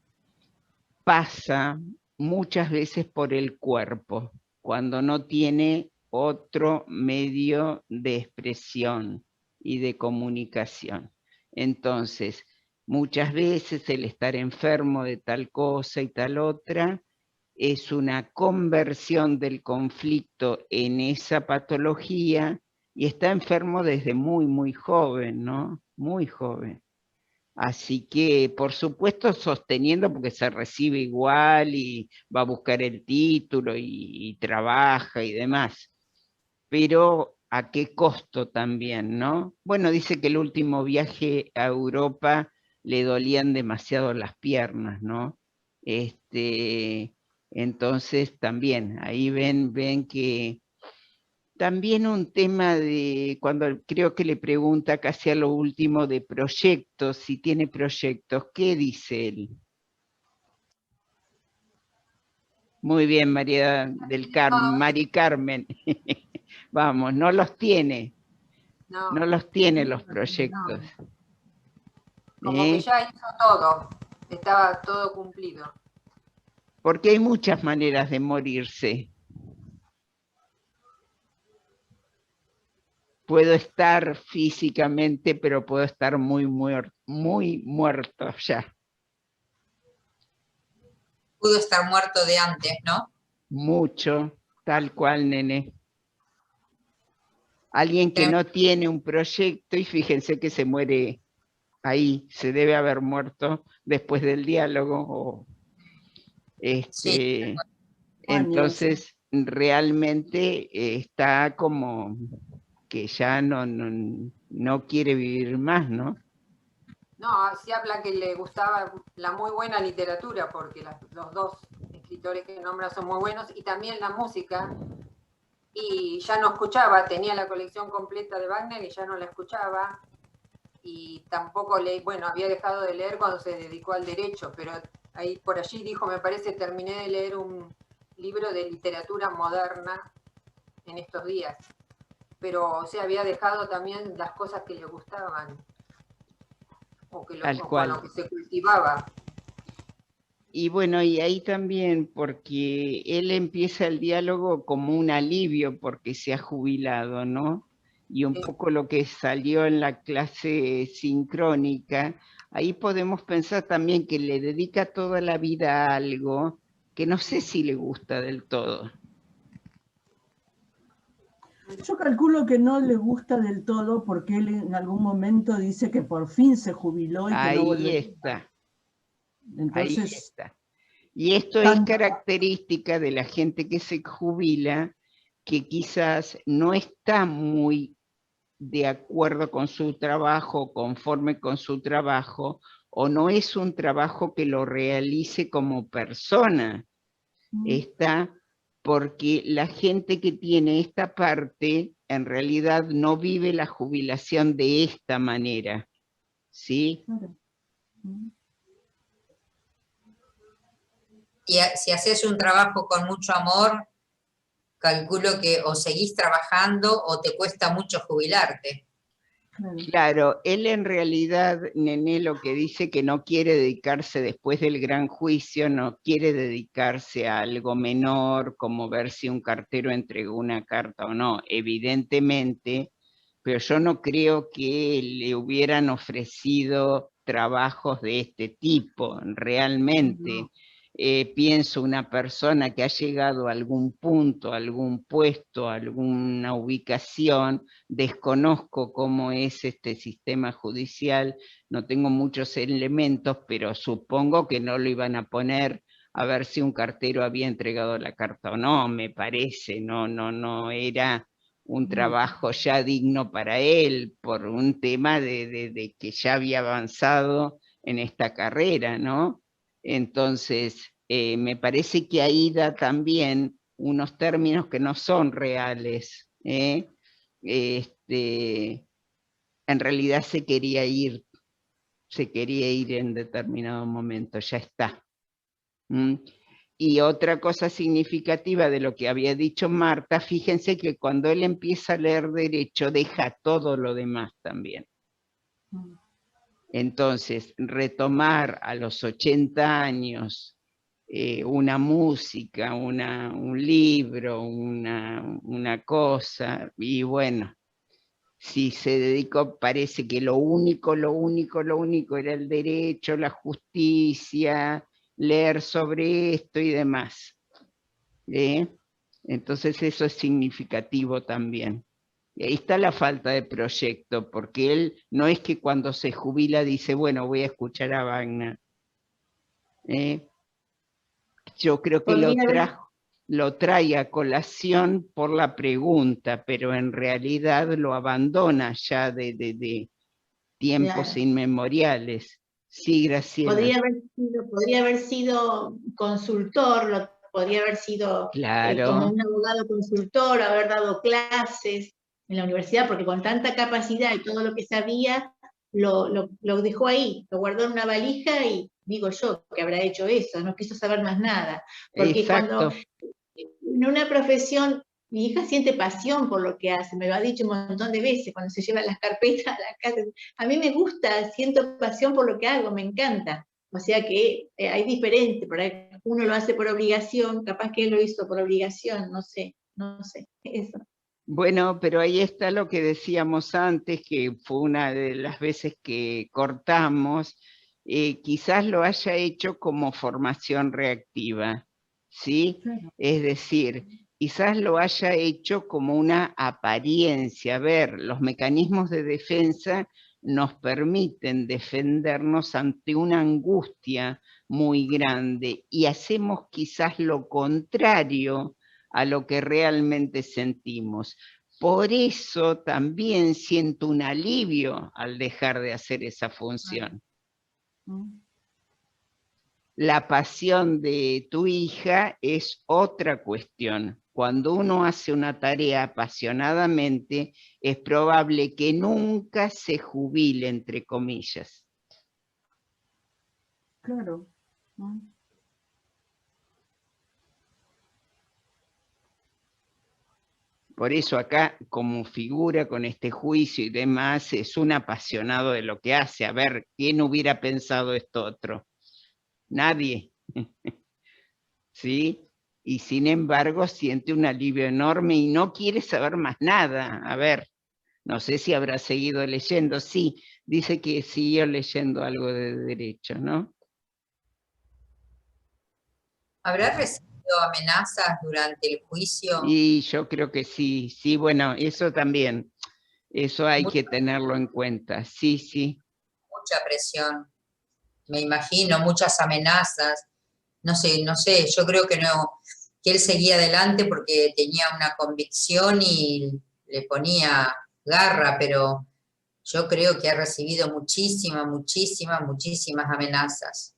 pasa muchas veces por el cuerpo, cuando no tiene otro medio de expresión y de comunicación. Entonces, muchas veces el estar enfermo de tal cosa y tal otra es una conversión del conflicto en esa patología, y está enfermo desde muy, muy joven, ¿no? Muy joven. Así que, por supuesto, sosteniendo, porque se recibe igual y va a buscar el título y trabaja y demás. Pero, ¿a qué costo también, no? Bueno, dice que el último viaje a Europa le dolían demasiado las piernas, ¿no? Entonces, también, ahí ven que también un tema de, cuando creo que le pregunta casi a lo último de proyectos, si tiene proyectos, ¿qué dice él? Muy bien, María del Carmen, Mari Carmen. Vamos, no los tiene. No los tiene los proyectos. Como que ya hizo todo, estaba todo cumplido. Porque hay muchas maneras de morirse. Puedo estar físicamente, pero puedo estar muy muerto ya. Pudo estar muerto de antes, ¿no? Mucho, tal cual, nene. Alguien que no tiene un proyecto, y fíjense que se muere ahí, se debe haber muerto después del diálogo. Sí. Entonces, realmente está como que ya no quiere vivir más, ¿no? No, se habla que le gustaba la muy buena literatura, porque los dos escritores que nombra son muy buenos, y también la música, y ya no escuchaba, tenía la colección completa de Wagner y ya no la escuchaba, y tampoco bueno, había dejado de leer cuando se dedicó al derecho, pero ahí por allí dijo, me parece, terminé de leer un libro de literatura moderna en estos días, pero o sea, había dejado también las cosas que le gustaban, o con lo que se cultivaba. Y bueno, y ahí también, porque él empieza el diálogo como un alivio porque se ha jubilado, ¿no? Y un poco lo que salió en la clase sincrónica, ahí podemos pensar también que le dedica toda la vida a algo que no sé si le gusta del todo. Yo calculo que no le gusta del todo porque él en algún momento dice que por fin se jubiló y que no volverá. Ahí está. Entonces, ahí está. Y esto es característica de la gente que se jubila, que quizás no está muy de acuerdo con su trabajo, conforme con su trabajo, o no es un trabajo que lo realice como persona. Está porque la gente que tiene esta parte, en realidad no vive la jubilación de esta manera, ¿sí? Y si haces un trabajo con mucho amor, calculo que o seguís trabajando o te cuesta mucho jubilarte. Claro, él en realidad, Nené, lo que dice que no quiere dedicarse después del gran juicio, no quiere dedicarse a algo menor, como ver si un cartero entregó una carta o no, evidentemente, pero yo no creo que le hubieran ofrecido trabajos de este tipo, realmente. No. Pienso una persona que ha llegado a algún punto, a algún puesto, a alguna ubicación, desconozco cómo es este sistema judicial, no tengo muchos elementos, pero supongo que no lo iban a poner a ver si un cartero había entregado la carta o no, me parece, no era un trabajo ya digno para él, por un tema de que ya había avanzado en esta carrera, ¿no? Entonces, me parece que ahí da también unos términos que no son reales, en realidad se quería ir en determinado momento, ya está. Y otra cosa significativa de lo que había dicho Marta, fíjense que cuando él empieza a leer derecho, deja todo lo demás también. Entonces, retomar a los 80 años una música, un libro, una cosa, y bueno, si se dedicó, parece que lo único era el derecho, la justicia, leer sobre esto y demás. Entonces eso es significativo también. Y ahí está la falta de proyecto, porque él no es que cuando se jubila dice, bueno, voy a escuchar a Wagner. Yo creo que lo trae a colación por la pregunta, pero en realidad lo abandona ya de tiempos inmemoriales. Sí, Graciela. Podría haber sido consultor, podría haber sido como un abogado consultor, haber dado clases en la universidad, porque con tanta capacidad y todo lo que sabía, lo dejó ahí, lo guardó en una valija y digo yo que habrá hecho eso, no quiso saber más nada. Porque cuando en una profesión, mi hija siente pasión por lo que hace, me lo ha dicho un montón de veces cuando se lleva las carpetas a la casa. A mí me gusta, siento pasión por lo que hago, me encanta. O sea que hay diferente, por ahí uno lo hace por obligación, capaz que él lo hizo por obligación, no sé, eso. Bueno, pero ahí está lo que decíamos antes, que fue una de las veces que cortamos, quizás lo haya hecho como formación reactiva, ¿sí? Es decir, quizás lo haya hecho como una apariencia. A ver, los mecanismos de defensa nos permiten defendernos ante una angustia muy grande y hacemos quizás lo contrario a lo que realmente sentimos. Por eso también siento un alivio al dejar de hacer esa función. La pasión de tu hija es otra cuestión. Cuando uno hace una tarea apasionadamente, es probable que nunca se jubile, entre comillas. Claro. Por eso acá, como figura con este juicio y demás, es un apasionado de lo que hace. A ver, ¿quién hubiera pensado esto otro? Nadie. ¿Sí? Y sin embargo siente un alivio enorme y no quiere saber más nada. A ver, no sé si habrá seguido leyendo. Sí, dice que siguió leyendo algo de derecho, ¿no? ¿Habrá recibido amenazas durante el juicio? Y yo creo que sí, sí, bueno, eso también, eso hay que tenerlo en cuenta, sí, sí. Mucha presión, me imagino, muchas amenazas. No sé, yo creo que no, que él seguía adelante porque tenía una convicción y le ponía garra, pero yo creo que ha recibido muchísimas amenazas.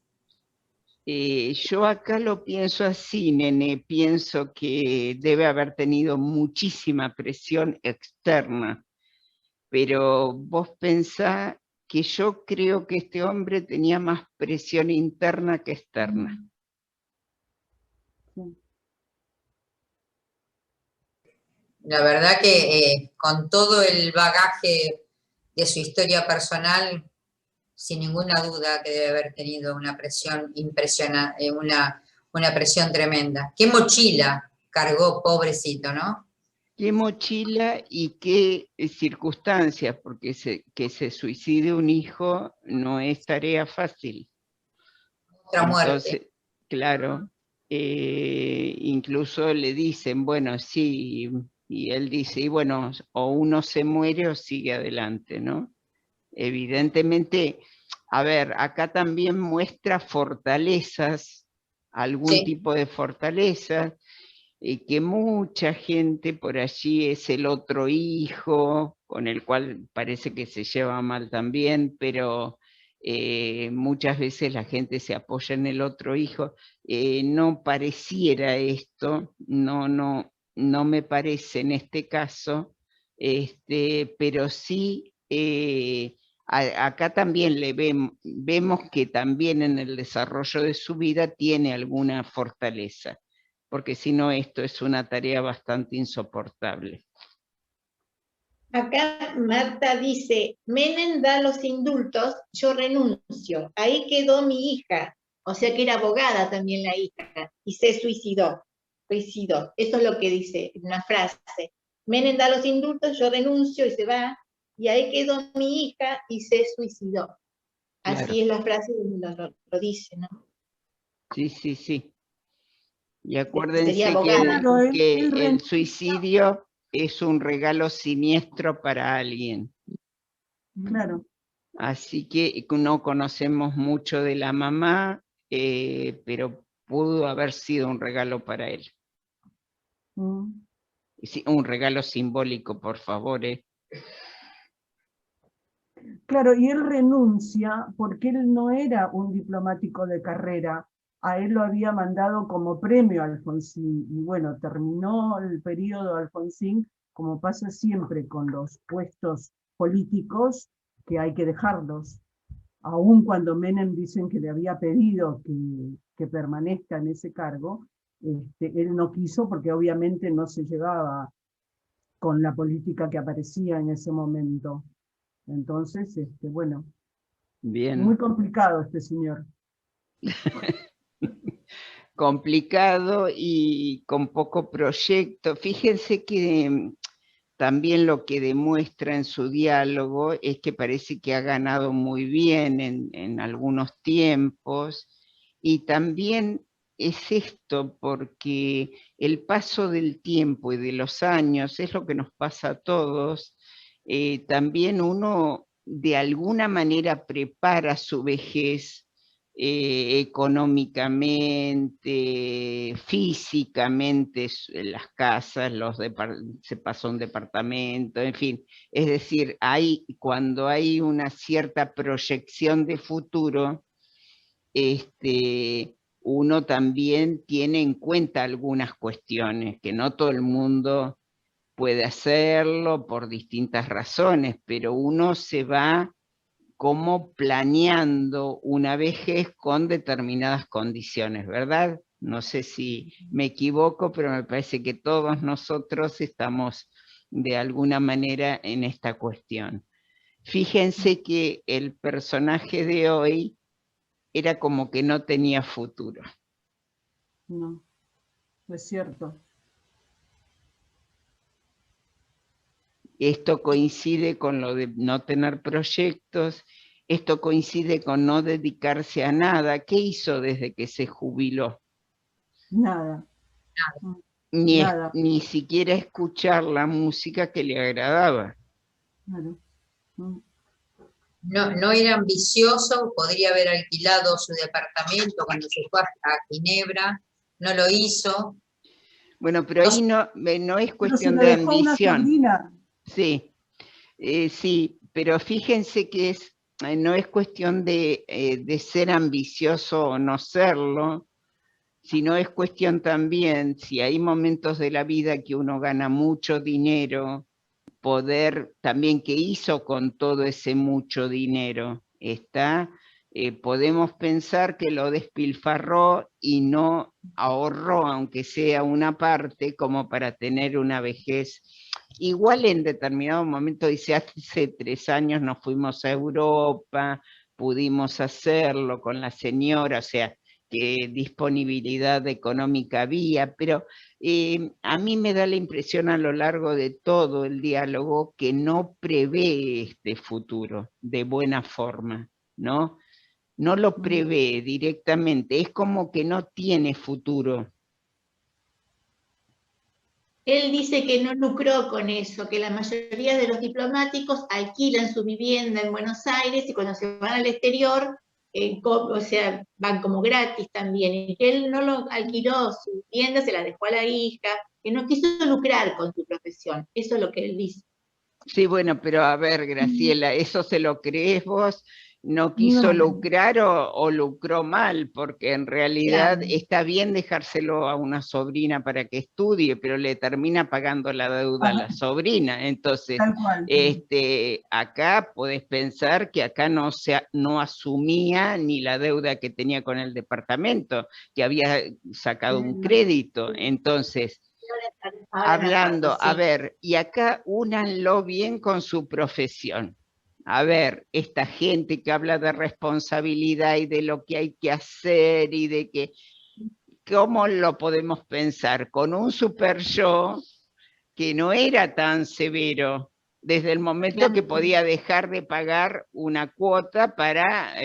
Yo acá lo pienso así, nene, pienso que debe haber tenido muchísima presión externa, pero vos pensá que yo creo que este hombre tenía más presión interna que externa. La verdad que con todo el bagaje de su historia personal, sin ninguna duda que debe haber tenido una presión impresionante, una presión tremenda. ¿Qué mochila cargó, pobrecito, no? ¿Qué mochila y qué circunstancias? Porque que se suicide un hijo no es tarea fácil. Otra muerte. Entonces, claro, incluso le dicen, bueno, sí, y él dice, y bueno, o uno se muere o sigue adelante, ¿no? Evidentemente, a ver, acá también muestra fortalezas, algún tipo de fortalezas, que mucha gente por allí es el otro hijo, con el cual parece que se lleva mal también, pero muchas veces la gente se apoya en el otro hijo. No pareciera esto, no me parece en este caso, pero sí acá también vemos que también en el desarrollo de su vida tiene alguna fortaleza, porque si no esto es una tarea bastante insoportable. Acá Marta dice, Menem da los indultos, yo renuncio, ahí quedó mi hija, o sea que era abogada también la hija, y se suicidó. Eso es lo que dice una frase. Menem da los indultos, yo renuncio y se va, y ahí quedó mi hija y se suicidó. Así claro. Es la frase donde lo dice, ¿no? Sí, sí, sí. Y acuérdense que el suicidio es un regalo siniestro para alguien. Claro. Así que no conocemos mucho de la mamá, pero pudo haber sido un regalo para él. Sí, un regalo simbólico, por favor. Claro, y él renuncia porque él no era un diplomático de carrera. A él lo había mandado como premio Alfonsín, y bueno, terminó el periodo Alfonsín, como pasa siempre con los puestos políticos, que hay que dejarlos. Aun cuando Menem dicen que le había pedido que permanezca en ese cargo, él no quiso porque obviamente no se llevaba con la política que aparecía en ese momento. Entonces, bueno, bien. Muy complicado este señor. Complicado y con poco proyecto. Fíjense que también lo que demuestra en su diálogo es que parece que ha ganado muy bien en algunos tiempos, y también es esto, porque el paso del tiempo y de los años es lo que nos pasa a todos. También uno de alguna manera prepara su vejez económicamente, físicamente, las casas, se pasó un departamento, en fin. Es decir, cuando hay una cierta proyección de futuro, uno también tiene en cuenta algunas cuestiones, que no todo el mundo puede hacerlo por distintas razones, pero uno se va como planeando una vejez con determinadas condiciones, ¿verdad? No sé si me equivoco, pero me parece que todos nosotros estamos de alguna manera en esta cuestión. Fíjense que el personaje de hoy era como que no tenía futuro. No, es cierto. Esto coincide con lo de no tener proyectos, esto coincide con no dedicarse a nada. ¿Qué hizo desde que se jubiló? Nada. Nada. Ni siquiera escuchar la música que le agradaba. Claro. No era ambicioso, podría haber alquilado su departamento cuando se fue a Ginebra, no lo hizo. Bueno, pero ahí no es cuestión pero si de dejó ambición. Una sobrina. Sí, sí, pero fíjense que no es cuestión de ser ambicioso o no serlo, sino es cuestión también, si hay momentos de la vida que uno gana mucho dinero, poder también qué hizo con todo ese mucho dinero. Podemos pensar que lo despilfarró y no ahorró, aunque sea una parte, como para tener una vejez. Igual en determinado momento, dice, hace 3 años nos fuimos a Europa, pudimos hacerlo con la señora, o sea, que disponibilidad económica había, pero a mí me da la impresión a lo largo de todo el diálogo que no prevé este futuro de buena forma, ¿no? No lo prevé directamente, es como que no tiene futuro. Él dice que no lucró con eso, que la mayoría de los diplomáticos alquilan su vivienda en Buenos Aires y cuando se van al exterior, o sea, van como gratis también. Y que él no lo alquiló, su vivienda se la dejó a la hija, que no quiso lucrar con su profesión. Eso es lo que él dice. Sí, bueno, pero a ver, Graciela, ¿eso se lo crees vos? ¿No quiso lucrar o lucró mal? Porque en realidad está bien dejárselo a una sobrina para que estudie, pero le termina pagando la deuda a la sobrina. Entonces, acá podés pensar que acá no asumía ni la deuda que tenía con el departamento, que había sacado un crédito. Entonces, hablando, a ver, y acá únanlo bien con su profesión. A ver, esta gente que habla de responsabilidad y de lo que hay que hacer y de que, ¿cómo lo podemos pensar? Con un super yo que no era tan severo, desde el momento que podía dejar de pagar una cuota para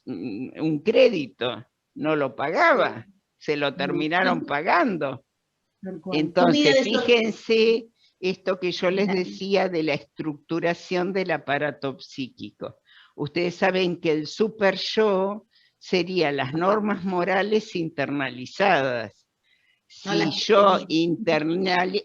un crédito, no lo pagaba, se lo terminaron pagando. Entonces, fíjense esto que yo les decía de la estructuración del aparato psíquico. Ustedes saben que el super yo sería las normas morales internalizadas. Si yo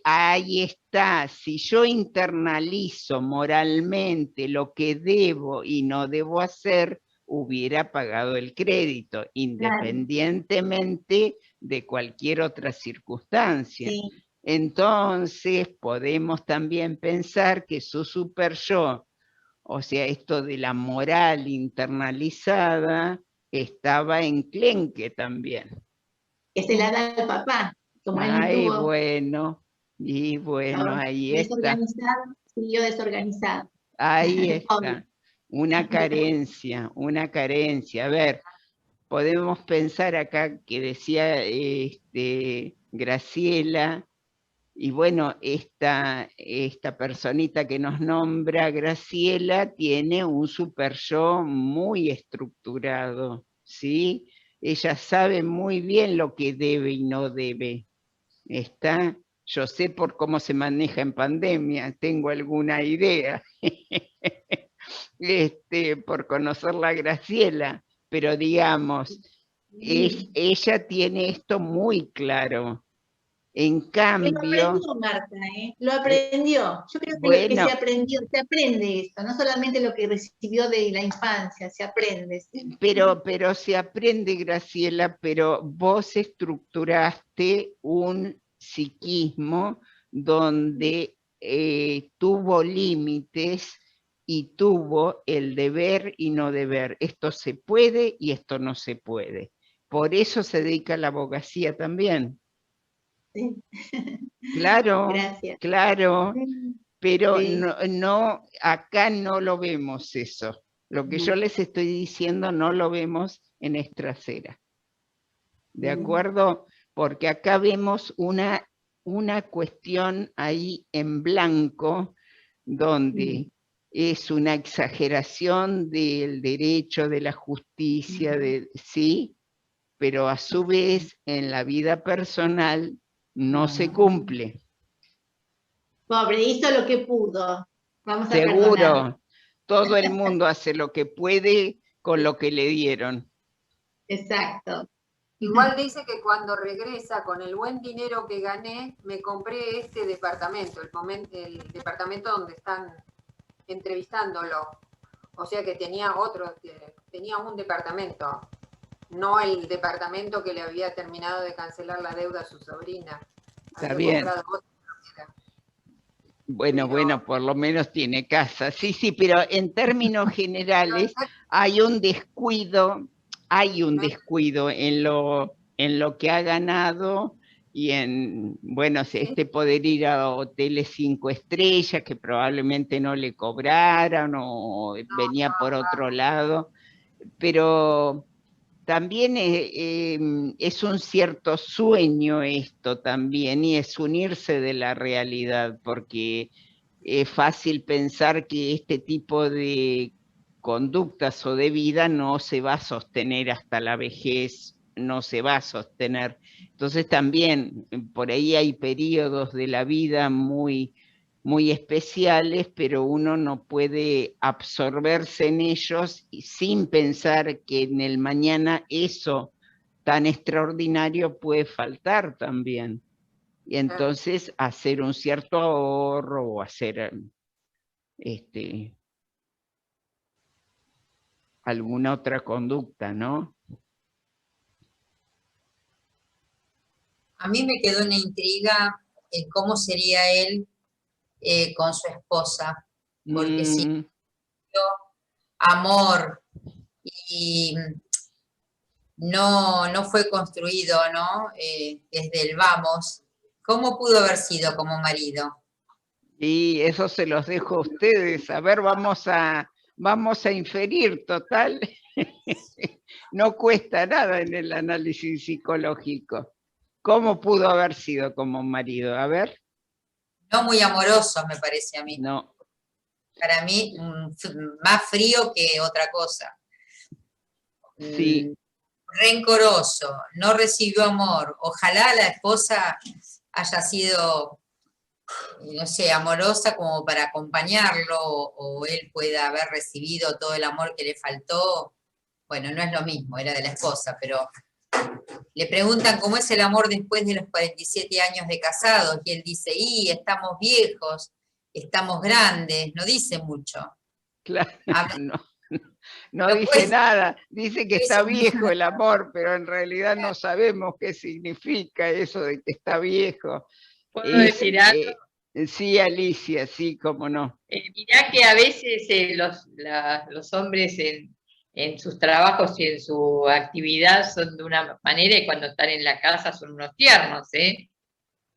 ahí está, si yo internalizo moralmente lo que debo y no debo hacer, hubiera pagado el crédito, independientemente de cualquier otra circunstancia. Sí. Entonces podemos también pensar que su super yo, o sea, esto de la moral internalizada, estaba enclenque también. Que se la da al papá, como él no tuvo. Bueno, y bueno, ahí está. Siguió desorganizado. Ahí está, una carencia. A ver, podemos pensar acá que decía Graciela, y bueno, esta personita que nos nombra Graciela tiene un super yo muy estructurado, ¿sí? ella sabe muy bien lo que debe y no debe. ¿Está? Yo sé por cómo se maneja en pandemia, tengo alguna idea, por conocerla a Graciela, pero digamos, ella tiene esto muy claro. En Lo cambio, aprendió, Marta, ¿eh? Lo aprendió. Yo creo que lo que bueno, se aprendió, se aprende esto, no solamente lo que recibió de la infancia, se aprende. ¿Sí? pero se aprende, Graciela, pero vos estructuraste un psiquismo donde tuvo límites y tuvo el deber y no deber. Esto se puede y esto no se puede. Por eso se dedica a la abogacía también. Sí. Claro, Gracias. claro, pero Sí. no, acá no lo vemos eso. Lo que yo les estoy diciendo no lo vemos en Estracera. ¿De acuerdo? Porque acá vemos una cuestión ahí en blanco, donde es una exageración del derecho, de la justicia, ¿sí? Pero a su vez en la vida personal no se cumple. Pobre, hizo lo que pudo. Vamos a perdonar. Seguro, todo el mundo hace lo que puede con lo que le dieron. Exacto. Igual dice que cuando regresa con el buen dinero que gané, me compré este departamento, el departamento donde están entrevistándolo. O sea que tenía un departamento, no el departamento que le había terminado de cancelar la deuda a su sobrina. Está bien. Bueno, por lo menos tiene casa. Sí, pero en términos generales hay un descuido en lo que ha ganado y en, bueno, poder ir a hoteles 5 estrellas que probablemente no le cobraran o venía por otro lado, pero también es un cierto sueño esto también, y es unirse de la realidad, porque es fácil pensar que este tipo de conductas o de vida no se va a sostener hasta la vejez, no se va a sostener. Entonces también por ahí hay periodos de la vida muy especiales, pero uno no puede absorberse en ellos sin pensar que en el mañana eso tan extraordinario puede faltar también. Y entonces hacer un cierto ahorro o hacer alguna otra conducta, ¿no? A mí me quedó una intriga en cómo sería él con su esposa, porque si amor y no fue construido, ¿no? Desde el vamos, ¿cómo pudo haber sido como marido? Y eso se los dejo a ustedes. A ver, vamos a inferir, total. No cuesta nada en el análisis psicológico. ¿Cómo pudo haber sido como marido? A ver. No muy amoroso, me parece a mí. No. Para mí, más frío que otra cosa. Sí. Rencoroso, no recibió amor. Ojalá la esposa haya sido, no sé, amorosa como para acompañarlo, o él pueda haber recibido todo el amor que le faltó. Bueno, no es lo mismo, era de la esposa, pero le preguntan cómo es el amor después de los 47 años de casados, y él dice, estamos viejos, estamos grandes, no dice mucho. Claro, no dice nada, dice que está viejo el amor, pero en realidad no sabemos qué significa eso de que está viejo. ¿Puedo decir algo? Sí, Alicia, sí, cómo no. Mirá que a veces los hombres en sus trabajos y en su actividad son de una manera, y cuando están en la casa son unos tiernos, ¿eh?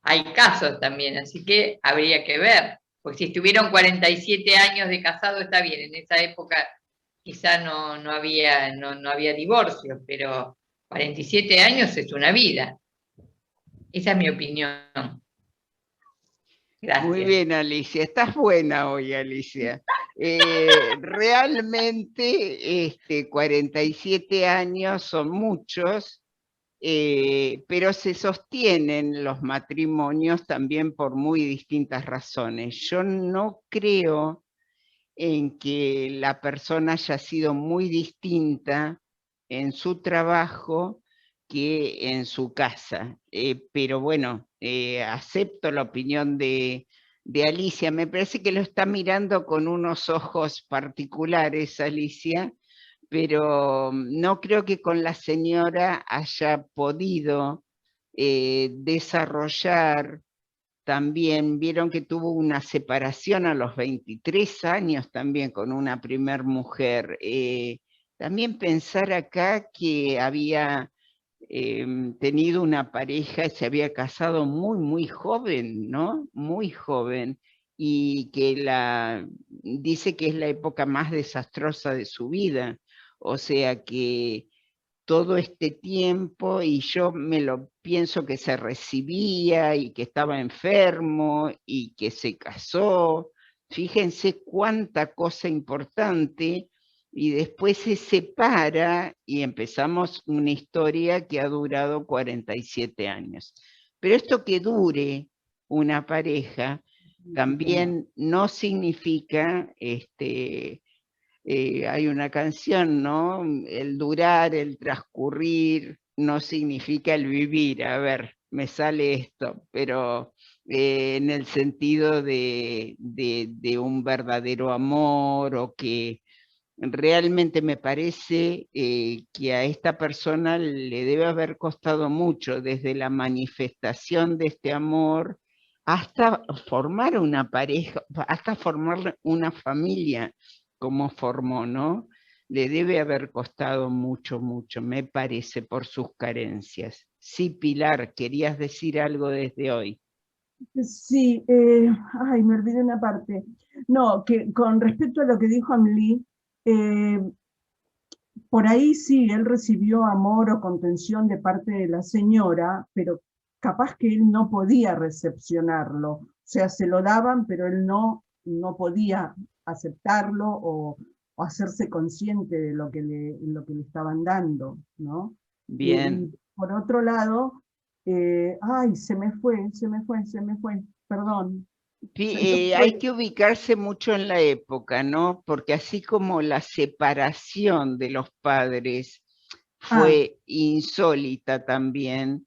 Hay casos también, así que habría que ver, porque si estuvieron 47 años de casado está bien, en esa época quizá no había divorcio, pero 47 años es una vida. Esa es mi opinión. Gracias. Muy bien, Alicia. Estás buena hoy, Alicia. Realmente 47 años son muchos, pero se sostienen los matrimonios también por muy distintas razones. Yo no creo en que la persona haya sido muy distinta en su trabajo que en su casa. Pero bueno, acepto la opinión de Alicia. Me parece que lo está mirando con unos ojos particulares, Alicia, pero no creo que con la señora haya podido desarrollar. También vieron que tuvo una separación a los 23 años también con una primer mujer. También pensar acá que había tenido una pareja, se había casado muy joven, ¿no? Muy joven, y que dice que es la época más desastrosa de su vida. O sea que todo este tiempo, y yo me lo pienso que se recibía y que estaba enfermo y que se casó. Fíjense cuánta cosa importante, y después se separa y empezamos una historia que ha durado 47 años. Pero esto que dure una pareja también no significa hay una canción, ¿no? El durar, el transcurrir, no significa el vivir. A ver, me sale esto, pero en el sentido de un verdadero amor, o que realmente me parece que a esta persona le debe haber costado mucho, desde la manifestación de este amor hasta formar una pareja, hasta formar una familia como formó, ¿no? Le debe haber costado mucho, me parece, por sus carencias. Sí, Pilar, querías decir algo desde hoy. Sí, ay, me olvidé una parte. No, que con respecto a lo que dijo Amelie, por ahí sí, él recibió amor o contención de parte de la señora, pero capaz que él no podía recepcionarlo. O sea, se lo daban, pero él no podía aceptarlo o hacerse consciente de lo que le estaban dando, ¿no? Bien. Y por otro lado, ay, se me fue, perdón. Hay que ubicarse mucho en la época, ¿no? Porque así como la separación de los padres fue insólita también,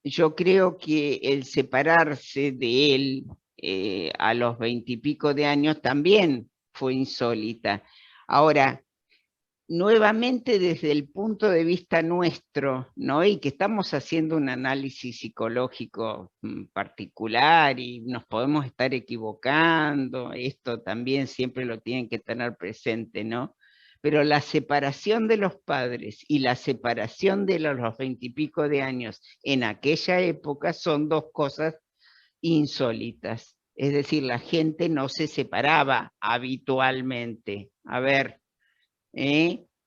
yo creo que el separarse de él a los 20 y pico de años también fue insólita. Ahora, nuevamente desde el punto de vista nuestro, ¿no? Y que estamos haciendo un análisis psicológico particular y nos podemos estar equivocando, esto también siempre lo tienen que tener presente, ¿no? Pero la separación de los padres y la separación de los 20 y pico de años en aquella época son dos cosas insólitas. Es decir, la gente no se separaba habitualmente. A ver,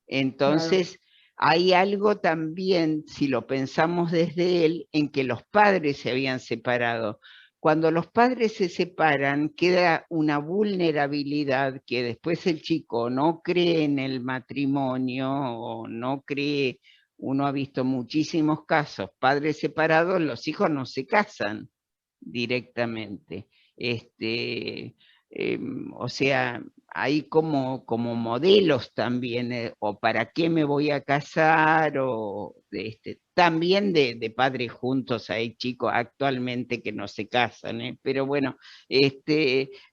entonces, hay algo también, si lo pensamos desde él, en que los padres se habían separado. Cuando los padres se separan, queda una vulnerabilidad que después el chico no cree en el matrimonio o no cree. Uno ha visto muchísimos casos, padres separados, los hijos no se casan directamente. O sea, hay como modelos también, o para qué me voy a casar, o también de padres juntos. Hay chicos actualmente que no se casan, pero bueno,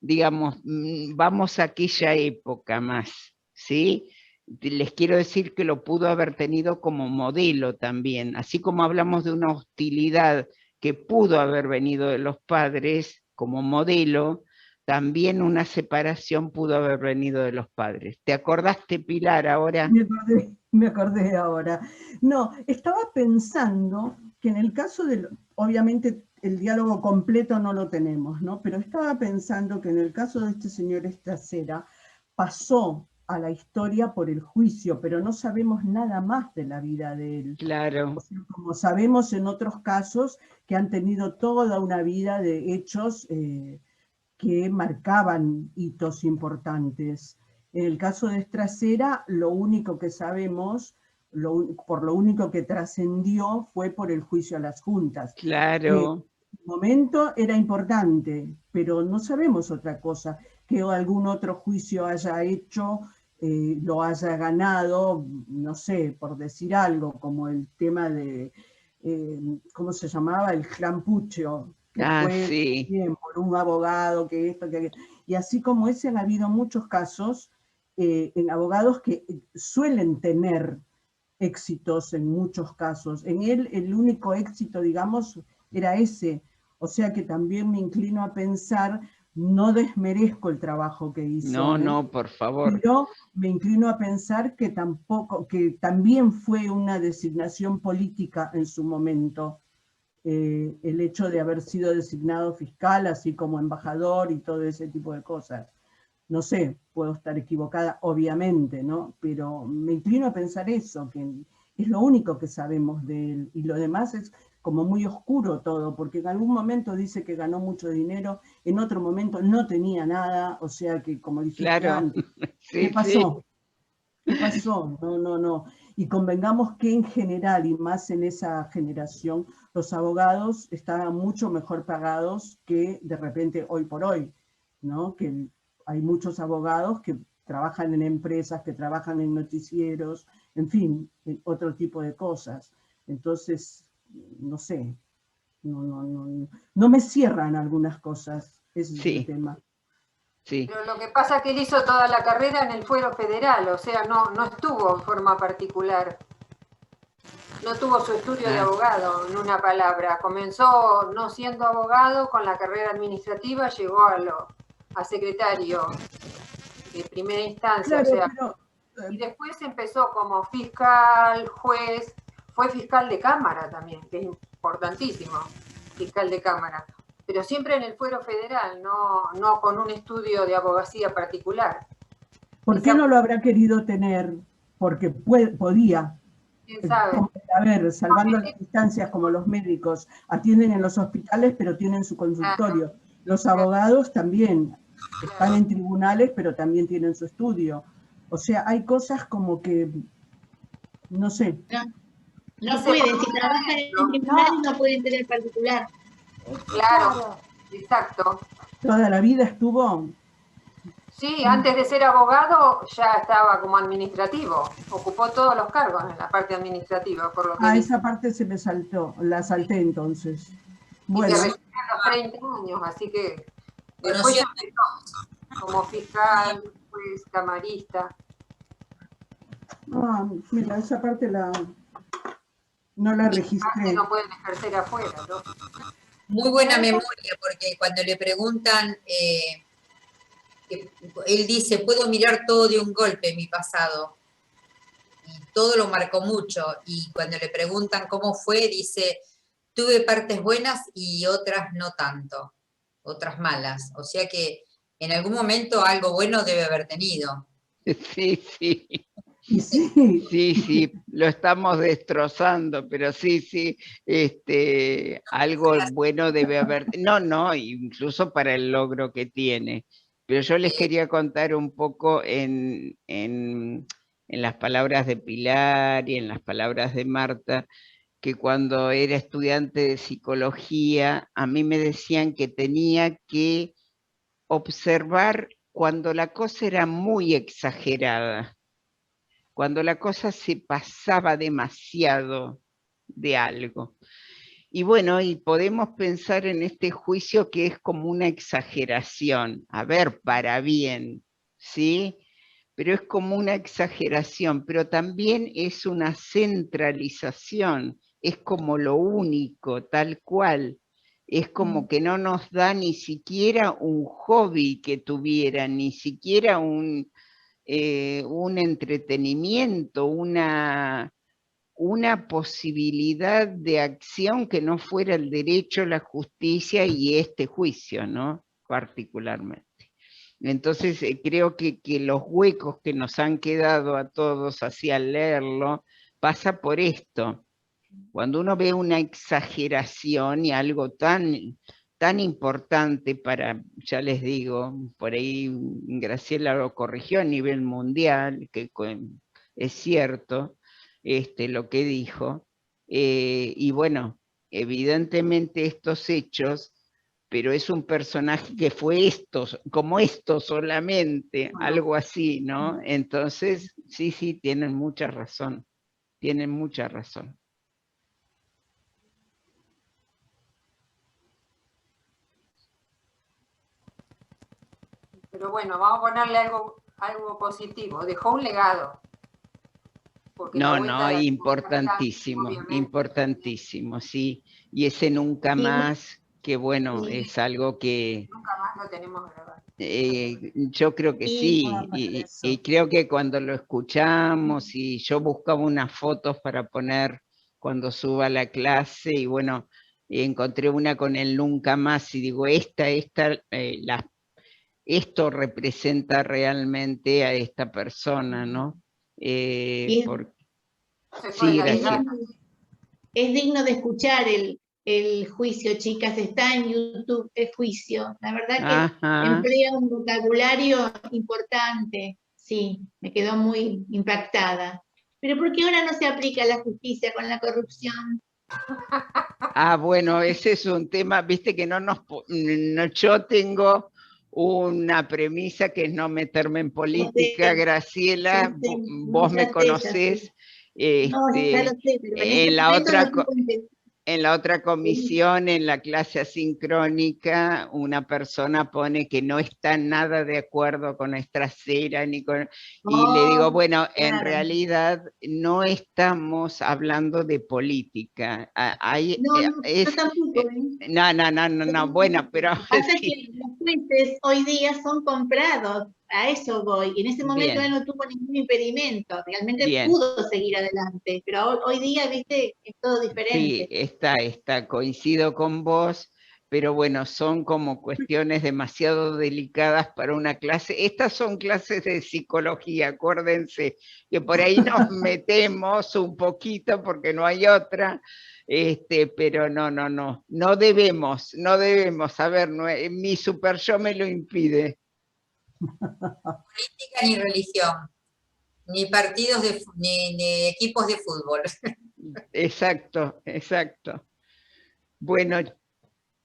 digamos, vamos a aquella época más, ¿sí? Les quiero decir que lo pudo haber tenido como modelo también, así como hablamos de una hostilidad que pudo haber venido de los padres como modelo, también una separación pudo haber venido de los padres. ¿Te acordaste, Pilar, ahora? Me acordé ahora. No, estaba pensando que en el caso de, obviamente el diálogo completo no lo tenemos, ¿no? Pero estaba pensando que en el caso de este señor Estracera, pasó a la historia por el juicio, pero no sabemos nada más de la vida de él. Claro. O sea, como sabemos en otros casos que han tenido toda una vida de hechos que marcaban hitos importantes. En el caso de Estracera, lo único que sabemos, por lo único que trascendió fue por el juicio a las juntas. Claro. En el momento era importante, pero no sabemos otra cosa, que algún otro juicio haya hecho, lo haya ganado, no sé, por decir algo, como el tema de, ¿cómo se llamaba? El Clan Puccio, que fue Sí. bien, por un abogado, que esto, que aquello. Y así como ese han habido muchos casos en abogados que suelen tener éxitos en muchos casos. En él el único éxito, digamos, era ese. O sea que también me inclino a pensar, no desmerezco el trabajo que hizo. No, no, por favor. Pero me inclino a pensar que también fue una designación política en su momento. El hecho de haber sido designado fiscal, así como embajador y todo ese tipo de cosas. No sé, puedo estar equivocada, obviamente, ¿no? Pero me inclino a pensar eso, que es lo único que sabemos de él, y lo demás es como muy oscuro todo, porque en algún momento dice que ganó mucho dinero, en otro momento no tenía nada, o sea que, como dijiste antes, Sí, ¿qué pasó? Sí. ¿Qué pasó? No. Y convengamos que en general, y más en esa generación, los abogados estaban mucho mejor pagados que de repente hoy por hoy, ¿no? Que hay muchos abogados que trabajan en empresas, que trabajan en noticieros, en fin, en otro tipo de cosas. Entonces, no sé, no me cierran algunas cosas, ese es el tema. Sí. Pero lo que pasa es que él hizo toda la carrera en el fuero federal, o sea, no estuvo en forma particular. No tuvo su estudio de abogado, en una palabra. Comenzó no siendo abogado, con la carrera administrativa, llegó a secretario de primera instancia, Claro, o sea, pero, y después empezó como fiscal, juez, fue fiscal de cámara también, que es importantísimo, fiscal de cámara, pero siempre en el fuero federal, no con un estudio de abogacía particular. ¿Por qué no lo habrá querido tener? Porque podía. ¿Quién sabe? A ver, salvando las distancias, como los médicos atienden en los hospitales, pero tienen su consultorio. Los abogados también están en tribunales, pero también tienen su estudio. O sea, hay cosas como que, no sé. No pueden, si trabajan en tribunales no pueden tener particular. Claro, exacto. Toda la vida estuvo. Sí, antes de ser abogado ya estaba como administrativo, ocupó todos los cargos en la parte administrativa, por lo que Esa parte se me saltó, la salté entonces. Bueno. Y se recibió a los 30 años, así que después empezó como fiscal, juez, camarista. Mira, esa parte no la registré. No pueden ejercer afuera, ¿no? Muy buena memoria, porque cuando le preguntan... él dice, puedo mirar todo de un golpe mi pasado, y todo lo marcó mucho, y cuando le preguntan cómo fue, dice, tuve partes buenas y otras no tanto, otras malas, o sea que en algún momento algo bueno debe haber tenido. Sí, lo estamos destrozando, pero sí, algo bueno debe haber, no, incluso para el logro que tiene. Pero yo les quería contar un poco en las palabras de Pilar y en las palabras de Marta, que cuando era estudiante de psicología, a mí me decían que tenía que observar cuando la cosa era muy exagerada, cuando la cosa se pasaba demasiado de algo. Y bueno, y podemos pensar en este juicio que es como una exageración, a ver, para bien, ¿sí? Pero es como una exageración, pero también es una centralización, es como lo único, tal cual. Es como que no nos da ni siquiera un hobby que tuviera, ni siquiera un entretenimiento, una posibilidad de acción que no fuera el derecho, la justicia y este juicio, ¿no? Particularmente. Entonces creo que los huecos que nos han quedado a todos así al leerlo, pasa por esto. Cuando uno ve una exageración y algo tan tan importante para, ya les digo, por ahí Graciela lo corrigió a nivel mundial, que es cierto lo que dijo, y bueno, evidentemente estos hechos, pero es un personaje que fue esto, como esto solamente, algo así, ¿no? Entonces, sí, tienen mucha razón, tienen mucha razón. Pero bueno, vamos a ponerle algo positivo. Dejó un legado. No, importantísimo, importantísimo, sí. Y ese nunca más, que bueno, es algo que... Nunca más lo tenemos grabado. Yo creo que sí, y creo que cuando lo escuchamos, y yo buscaba unas fotos para poner cuando suba a la clase, y bueno, encontré una con el nunca más, y digo, esto representa realmente a esta persona, ¿no? Sí, gracias. Es digno de escuchar el juicio, chicas, está en YouTube el juicio. La verdad que emplea un vocabulario importante. Sí, me quedó muy impactada. Pero ¿por qué ahora no se aplica la justicia con la corrupción? Bueno, ese es un tema, viste que yo tengo una premisa que es no meterme en política, Graciela, vos me conocés. No, ya lo sé, pero en la otra comisión, en la clase asincrónica, una persona pone que no está nada de acuerdo con nuestra cera, y le digo, bueno, en realidad no estamos hablando de política. Yo tampoco. No, bueno, pero... Pasa que los jueces hoy día son comprados, a eso voy, y en ese momento él no tuvo ningún impedimento, realmente pudo seguir adelante, pero hoy día, viste, es todo diferente. Sí, coincido con vos, pero bueno, son como cuestiones demasiado delicadas para una clase. Estas son clases de psicología, acuérdense, que por ahí nos metemos un poquito porque no hay otra, pero no debemos, a ver, mi super yo me lo impide. Política ni religión, ni partidos, ni equipos de fútbol. Exacto. Bueno,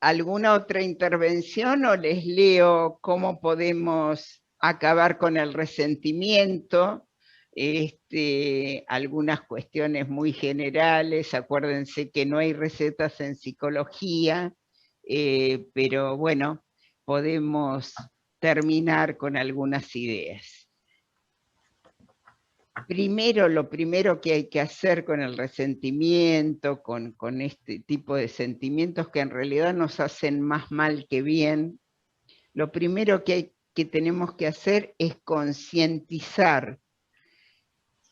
¿alguna otra intervención o les leo cómo podemos acabar con el resentimiento? Algunas cuestiones muy generales, acuérdense que no hay recetas en psicología, pero bueno, podemos terminar con algunas ideas. Lo primero que hay que hacer con el resentimiento, con este tipo de sentimientos que en realidad nos hacen más mal que bien, lo primero que tenemos que hacer es concientizar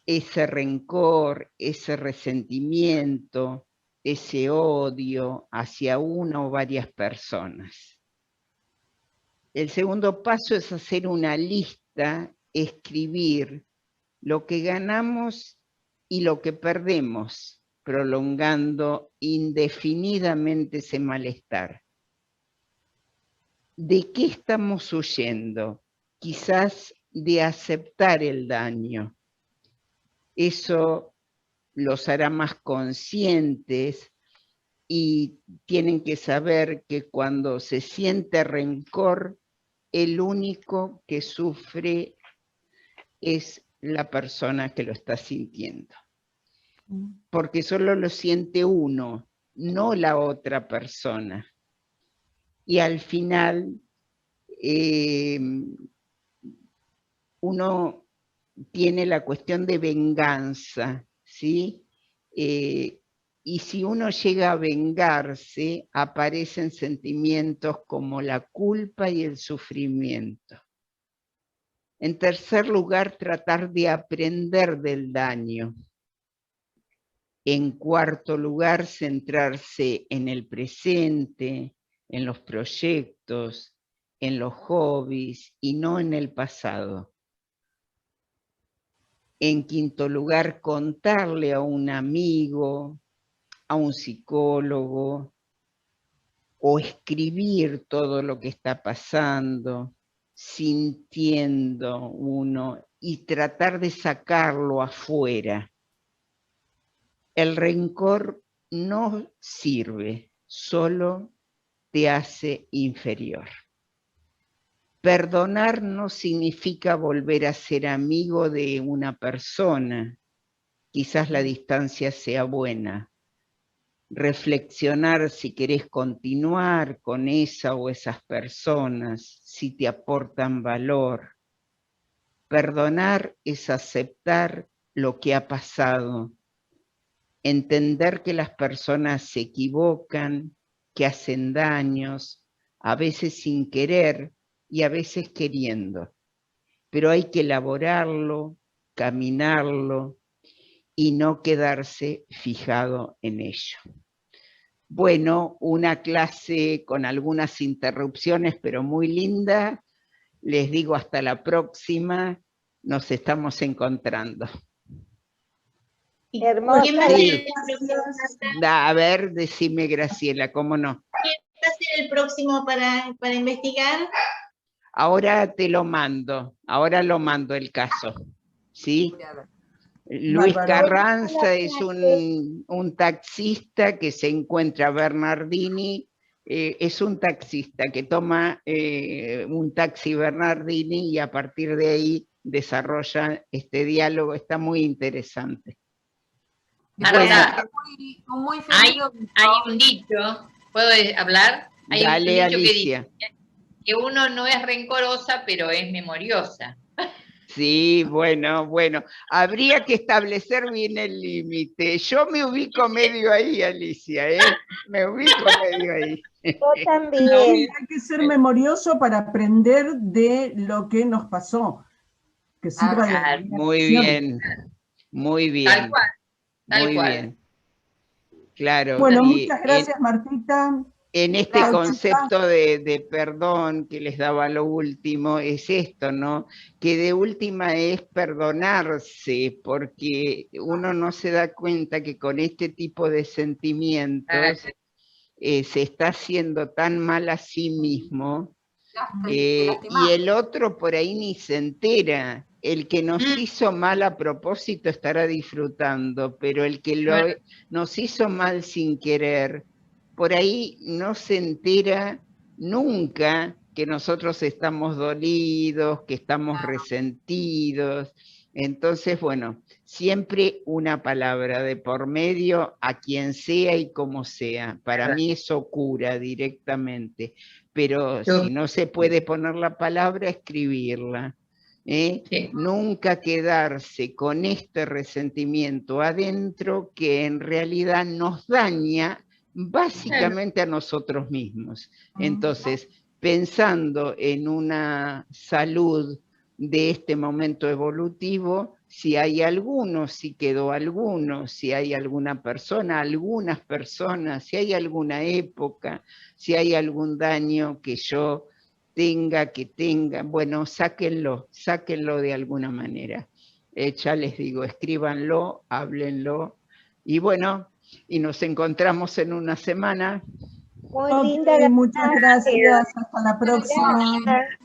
ese rencor, ese resentimiento, ese odio hacia una o varias personas. El segundo paso es hacer una lista, escribir lo que ganamos y lo que perdemos, prolongando indefinidamente ese malestar. ¿De qué estamos huyendo? Quizás de aceptar el daño. Eso los hará más conscientes y tienen que saber que cuando se siente rencor, el único que sufre es la persona que lo está sintiendo. Porque solo lo siente uno, no la otra persona. Y al final, uno tiene la cuestión de venganza, ¿sí? Y si uno llega a vengarse, aparecen sentimientos como la culpa y el sufrimiento. En tercer lugar, tratar de aprender del daño. En cuarto lugar, centrarse en el presente, en los proyectos, en los hobbies y no en el pasado. En quinto lugar, contarle a un amigo, a un psicólogo, o escribir todo lo que está pasando, sintiendo uno, y tratar de sacarlo afuera. El rencor no sirve, solo te hace inferior. Perdonar no significa volver a ser amigo de una persona. Quizás la distancia sea buena. Reflexionar si querés continuar con esa o esas personas, si te aportan valor. Perdonar es aceptar lo que ha pasado, entender que las personas se equivocan, que hacen daños, a veces sin querer y a veces queriendo, pero hay que elaborarlo, caminarlo y no quedarse fijado en ello. Bueno, una clase con algunas interrupciones, pero muy linda. Les digo hasta la próxima, nos estamos encontrando. Hermosa. Sí. A ver, decime, Graciela, ¿cómo no? ¿Quién va a ser el próximo para investigar? Ahora te lo mando, ahora lo mando el caso, ¿sí? Luis Carranza es un taxista que se encuentra a Bernardini, es un taxista que toma un taxi Bernardini y a partir de ahí desarrolla este diálogo, está muy interesante. Marta, Muy hay un dicho, ¿puedo hablar? Hay Dale, un dicho Alicia. que dice que uno no es rencorosa, pero es memoriosa. Sí, bueno, habría que establecer bien el límite. Yo me ubico medio ahí, Alicia, ¿eh? Me ubico medio ahí. Yo también. Sí, hay que ser memorioso para aprender de lo que nos pasó. Que sirva de Muy bien, muy bien. Tal cual. Muy bien. Claro. Bueno, muchas gracias, Martita. En este concepto de perdón que les daba lo último, es esto, ¿no? Que de última es perdonarse, porque uno no se da cuenta que con este tipo de sentimientos se está haciendo tan mal a sí mismo, y el otro por ahí ni se entera. El que nos hizo mal a propósito estará disfrutando, pero el que nos hizo mal sin querer, por ahí no se entera nunca que nosotros estamos dolidos, que estamos resentidos. Entonces, bueno, siempre una palabra de por medio a quien sea y como sea. Para mí eso cura directamente, pero si no se puede poner la palabra, escribirla. Sí. Nunca quedarse con este resentimiento adentro que en realidad nos daña básicamente a nosotros mismos. Entonces, pensando en una salud de este momento evolutivo, si hay alguno, si quedó alguno, si hay alguna persona, algunas personas, si hay alguna época, si hay algún daño que yo tenga, bueno, sáquenlo de alguna manera. Ya les digo, escríbanlo, háblenlo, y bueno, y nos encontramos en una semana. Muy linda. Muchas gracias, hasta la próxima. Gracias.